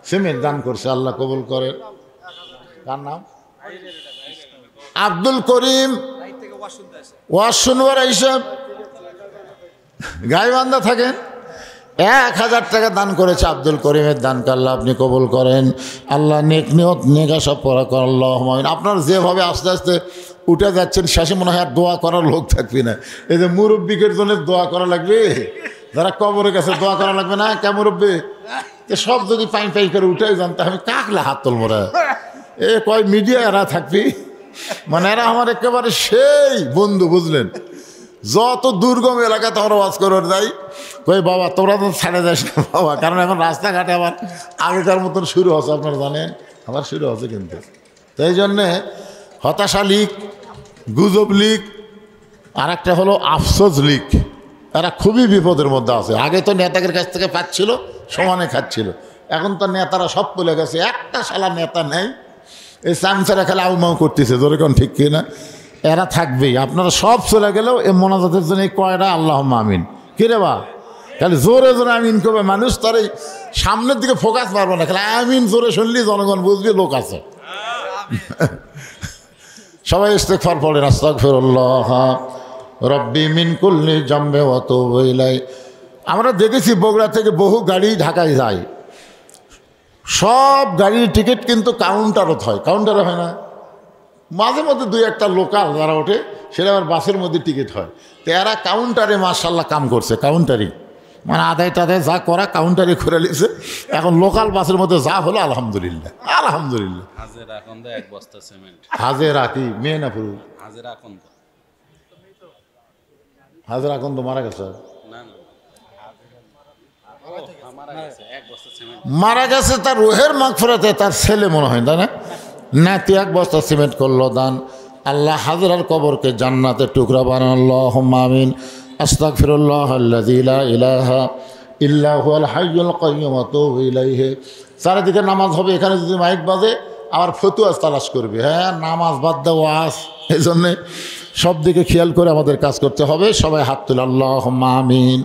সিমেন্ট দান করছে, আল্লাহ কবুল করেন। কার নাম? আব্দুল করিম, ওয়াজ শুনবার হিসাব গাইবান্ধা থাকেন। 1,000 টাকা দান করেছে। আব্দুল করিমের দানকে আল্লাহ আপনি কবুল করেন, আল্লাহ নেক নিয়ত নেক আশা পরা করেন, আল্লাহুম্মা আমিন। আপনারা যেভাবে আস্তে আস্তে উঠে যাচ্ছেন, শেষে মনে হয় আর দোয়া করার লোক থাকবে না। এই যে মুরব্বিকের জন্য দোয়া করা লাগবে, যারা কবরের কাছে দোয়া করা লাগবে না, কে মুরব্বি সব যদি পাই করে উঠে যান, তা আমি কাকলে হাত তুলব রে। কয় মিডিয়া এরা থাকবি, মানে এরা আমার একেবারে সেই বন্ধু, বুঝলেন। যত দুর্গম এলাকাতে আমরা ওয়াজ করে যাই, কই বাবা তোমরা তো ছাড়ে যাস না বাবা, কারণ এখন রাস্তাঘাটে আবার আগেকার মতন শুরু হচ্ছে, আপনারা জানেন আবার শুরু হচ্ছে। কিন্তু তো এই জন্যে হতাশা লীগ, গুজব লীগ, আর একটা হলো আফসোস লীগ, এরা খুবই বিপদের মধ্যে আছে। আগে তো নেতাদের কাছ থেকে পাচ্ছিল, সমানে খাচ্ছিল, এখন তো নেতারা সব বলে গেছে, একটা শালা নেতা নেই, এই চামচারা খেলে আউমাউ করতেছে, ধরে কোন ঠিক কিনা, এরা থাকবেই। আপনারা সব চলে গেলেও এই মোনাজাতের জন্য এই কয়টা আল্লাহুম্মা আমিন, কিরে বা খালি জোরে জোরে আমিন করবে মানুষ, তার এই সামনের দিকে ফোকাস মারবে না, খালি আমিন জোরে শুনলি জনগণ বুঝবি লোক আছে। সবাই ইস্তেগফার পড়েন, আস্তাগফিরুল্লাহ রব্বি মিন কুল্লি জামবে ওয়া তুবু ইলাই। আমরা দেখেছি বগুড়া থেকে বহু গাড়ি ঢাকায় যায়, সব গাড়ির টিকিট কিন্তু কাউন্টারত হয়, কাউন্টারে হয় না, মাঝে মধ্যে দুই একটা লোকাল যারা ওঠে সেটা আবার বাসের মধ্যে টিকিট হয়। তো এরা কাউন্টারে মার্শাল্লাহ কাম করছে, কাউন্টারি মানে আদায় টাদায় যা করা কাউন্টারে করে নিছে। এখন লোকাল বাসের মধ্যে যা হলো আলহামদুলিল্লাহ, আলহামদুলিল্লাহ। হাজেরা এখন তো এক বস্তা সিমেন্ট, হাজেরা কি মেয়ে না পুরুষ? হাজেরা এখন তো হাজেরা এখন তো মারা গেছে, না না মারা গেছে, এক বস্তা সিমেন্ট মারা গেছে। তার রুহের মাগফিরাতে তার ছেলে মনে হয়, তাই না? নাতি এক বস্তা সিমেন্ট করলো দান। আল্লাহ হাজরার কবরকে জান্নাতের টুকরা বানান, আল্লাহুম্মা আমিন। আস্তাগফিরুল্লাহ আল্লাযী লা ইলাহা ইল্লা হুয়াল হাইয়ুল কাইয়্যুম ওয়া আতুবু ইলাইহি। চারিদিকে নামাজ হবে, এখানে যদি মাইক বাজে আবার ফতুয়া তালাশ করবে, হ্যাঁ নামাজ বাদ দেওয়া আস। এই জন্যে সব দিকে খেয়াল করে আমাদের কাজ করতে হবে। সবাই হাত তুলে আল্লাহুম্মা আমিন।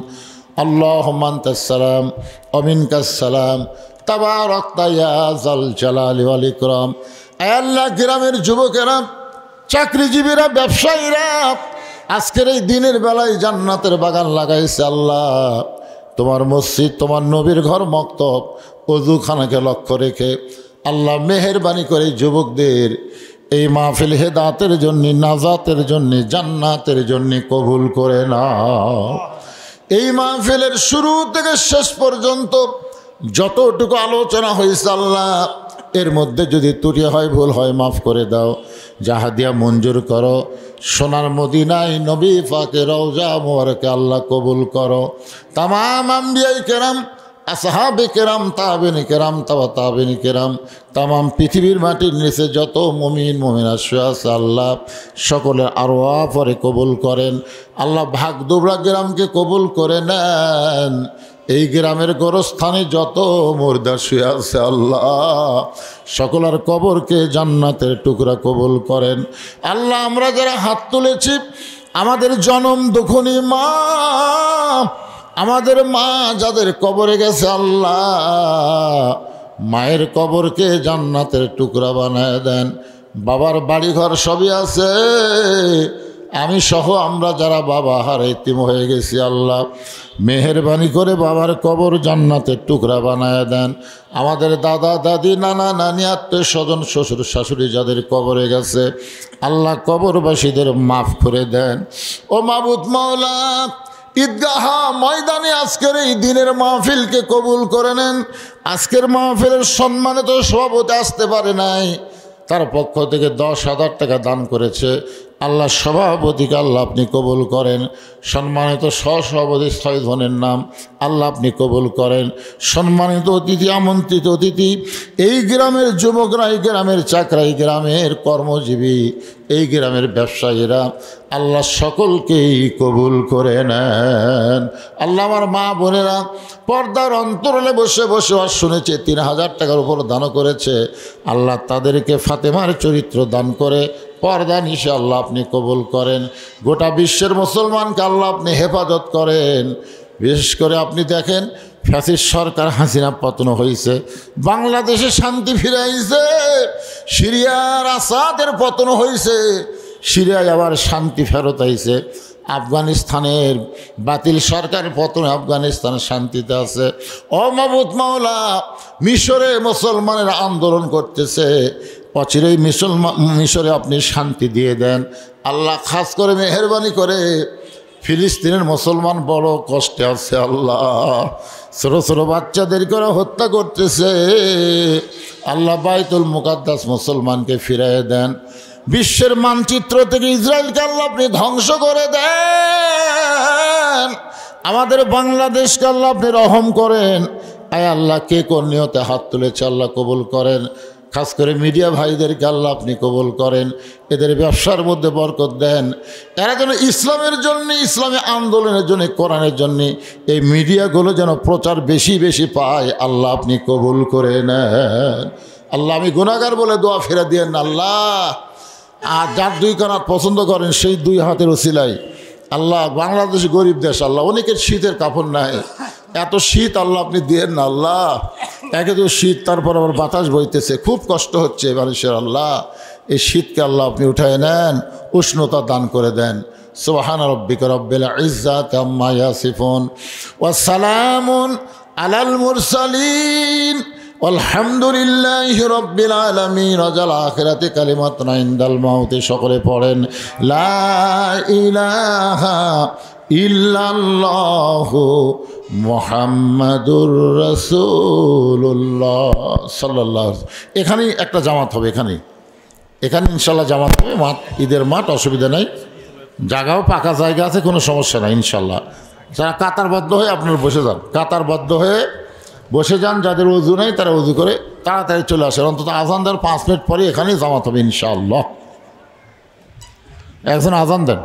আল্লাহুম্মা আনতাস সালাম ওয়া মিনকাস সালাম তাবারাকতা ইয়া যাল জালালি ওয়াল ইকরাম। আল্লাহ, গ্রামের যুবকেরা, চাকরিজীবীরা, ব্যবসায়ীরা আজকের এই দিনের বেলায় জান্নাতের বাগান লাগাইছে। আল্লাহ, তোমার মসজিদ, তোমার নবীর ঘর, মক্তব, ওযুখানাকে লক্ষ্য রেখে আল্লাহ মেহেরবানি করে যুবকদের এই মাহফিল হেদাতের জন্য, নাজাতের জন্য, জান্নাতের জন্য কবুল করে নাও। এই মাহফিলের শুরু থেকে শেষ পর্যন্ত যতটুকু আলোচনা হয়েছে আল্লাহ, এর মধ্যে যদি ত্রুটি হয়, ভুল হয়, মাফ করে দাও। জাহাদিয়া মঞ্জুর করো। সোনার মদিনায় নবী পাকে রওজা মোবারকে আল্লাহ কবুল করো। তামাম আম্বিয়ায়ে কেরাম, আসহাবে কেরাম, তাবেঈন কেরাম, তাবেঈন কেরাম, তামাম পৃথিবীর মাটির নিচে যত মুমিন মুমিনাত শুয়ে আছে আল্লাহ সকলের আরওয়াহ পরে কবুল করেন। আল্লাহ ভাগদুবরা গ্রামকে কবুল করে নেন। এই গ্রামের গোরস্থানে যত মুর্দা শুয়ে আছে আল্লাহ সকলের কবরকে জান্নাতের টুকরা কবুল করেন। আল্লাহ, আমরা যারা হাত তুলেছি, আমাদের জনম দুঃখনী মা, আমাদের মা যাদের কবরে গেছে আল্লাহ, মায়ের কবরকে জান্নাতের টুকরা বানায় দেন। বাবার বাড়িঘর সবই আছে, আমি সহ আমরা যারা বাবা হার এতিম হয়ে গেছি আল্লাহ মেহেরবানি করে বাবার কবর জান্নাতের টুকরা বানায় দেন। আমাদের দাদা দাদি, নানা নানি, আত্মীয় স্বজন, শ্বশুর শাশুড়ি যাদের কবরে গেছে আল্লাহ কবরবাসীদের মাফ করে দেন। ও মাবুদ মাওলা, ঈদগাহা ময়দানে আজকের এই দিনের মাহফিলকে কবুল করে নেন। আজকের মাহফিলের সম্মানে তো সভাপতি আসতে পারে নাই, তার পক্ষ থেকে 10,000 টাকা দান করেছে। আল্লাহ সভাপতিকে আল্লাহ আপনি কবুল করেন। সম্মানিত সহসভাপতি 6 জনের নাম আল্লাহ আপনি কবুল করেন। সম্মানিত অতিথি, আমন্ত্রিত অতিথি, এই গ্রামের যুবকরা, এই গ্রামের চাকরা, এই গ্রামের কর্মজীবী, এই গ্রামের ব্যবসায়ীরা আল্লাহ সকলকেই কবুল করে নেন। আল্লাহ, আমার মা বোনেরা পর্দার অন্তরালে বসে বসে আর শুনেছে 3,000 টাকার উপর দান করেছে, আল্লাহ তাদেরকে ফাতেমার চরিত্র দান করে পর্দা নিশে আল্লাহ আপনি কবুল করেন। গোটা বিশ্বের মুসলমানকে আল্লাহ আপনি হেফাজত করেন। বিশেষ করে আপনি দেখেন, ফ্যাসিস্ট সরকার হাসিনা পতন হয়েছে, বাংলাদেশে শান্তি ফিরে আইছে। সিরিয়ার আসাদের পতন হয়েছে, সিরিয়ায় আবার শান্তি ফেরত আইছে। আফগানিস্তানের বাতিল সরকার পতন, আফগানিস্তান শান্তিতে আছে। ও মাবুদ মাওলা, মিশরে মুসলমানের আন্দোলন করতেছে, অচিরেই মিশরে আপনি শান্তি দিয়ে দেন আল্লাহ। খাস করে মেহেরবানি করে ফিলিস্তিনের মুসলমান বড় কষ্টে আছে আল্লাহ, ছোটো ছোটো বাচ্চাদের করে হত্যা করতেছে আল্লাহ। বাইতুল মুকাদ্দাস মুসলমানকে ফিরিয়ে দেন। বিশ্বের মানচিত্র থেকে ইসরায়েলকে আল্লাহ আপনি ধ্বংস করে দেন। আমাদের বাংলাদেশকে আল্লাহ আপনি রহম করেন। আয় আল্লাহ, কে কোন নিয়তে হাত তুলেছে আল্লাহ কবুল করেন। খাস করে মিডিয়া ভাইদেরকে আল্লাহ আপনি কবুল করেন, এদের ব্যবসার মধ্যে বরকত দেন। এরা যেন ইসলামের জন্য, ইসলামী আন্দোলনের জন্য, কোরআনের জন্য এই মিডিয়াগুলো যেন প্রচার বেশি বেশি পায়, আল্লাহ আপনি কবুল করে নেন। আল্লাহ, আমি গুনাহগার বলে দোয়া ফেরা দিয়েন না আল্লাহ। আর যার দুই কানাত পছন্দ করেন সেই দুই হাতের ওসিলায় আল্লাহ, বাংলাদেশ গরিব দেশ আল্লাহ, অনেকের শীতের কাপড় নাই, এত শীত আল্লাহ আপনি দিয়েন না আল্লাহ। একে তো শীত, তারপর আবার বাতাস বইতেছে, খুব কষ্ট হচ্ছে মানুষের আল্লাহ। এই শীতকে আল্লাহ আপনি উঠায় নেন, উষ্ণতা দান করে দেন। সুবহান রাব্বিকা রাব্বিল ইজ্জাতি আম্মা ইয়াসিফুন ওয়া সালামুন আলাল মুরসালিন আলহামদুলিল্লাহি রাব্বিল আলামিন। রাজাল আখিরাতি কালিমাতুন ইনদাল মাউতি। সকলে পড়েন লা ইলাহা ইল্লাল্লাহু মুহাম্মাদুর রাসূলুল্লাহ সাল্লাল্লাহু আলাইহি। এখানেই একটা জামাত হবে, এখানে ইনশাল্লাহ জামাত হবে। মাঠ, ঈদের মাঠ, অসুবিধা নাই, জায়গাও পাকা জায়গা আছে, কোনো সমস্যা নাই ইনশাল্লাহ। যারা কাতারবদ্ধ হয়ে আপনারা বসে যান, কাতারবদ্ধ হয়ে বসে যান। যাদের ওযু নেই তারা ওযু করে তাড়াতাড়ি চলে আসেন। অন্তত আজান দেওয়ার 5 মিনিট পরে এখানেই জামাত হবে ইনশাআল্লাহ। একজন আজান দেন।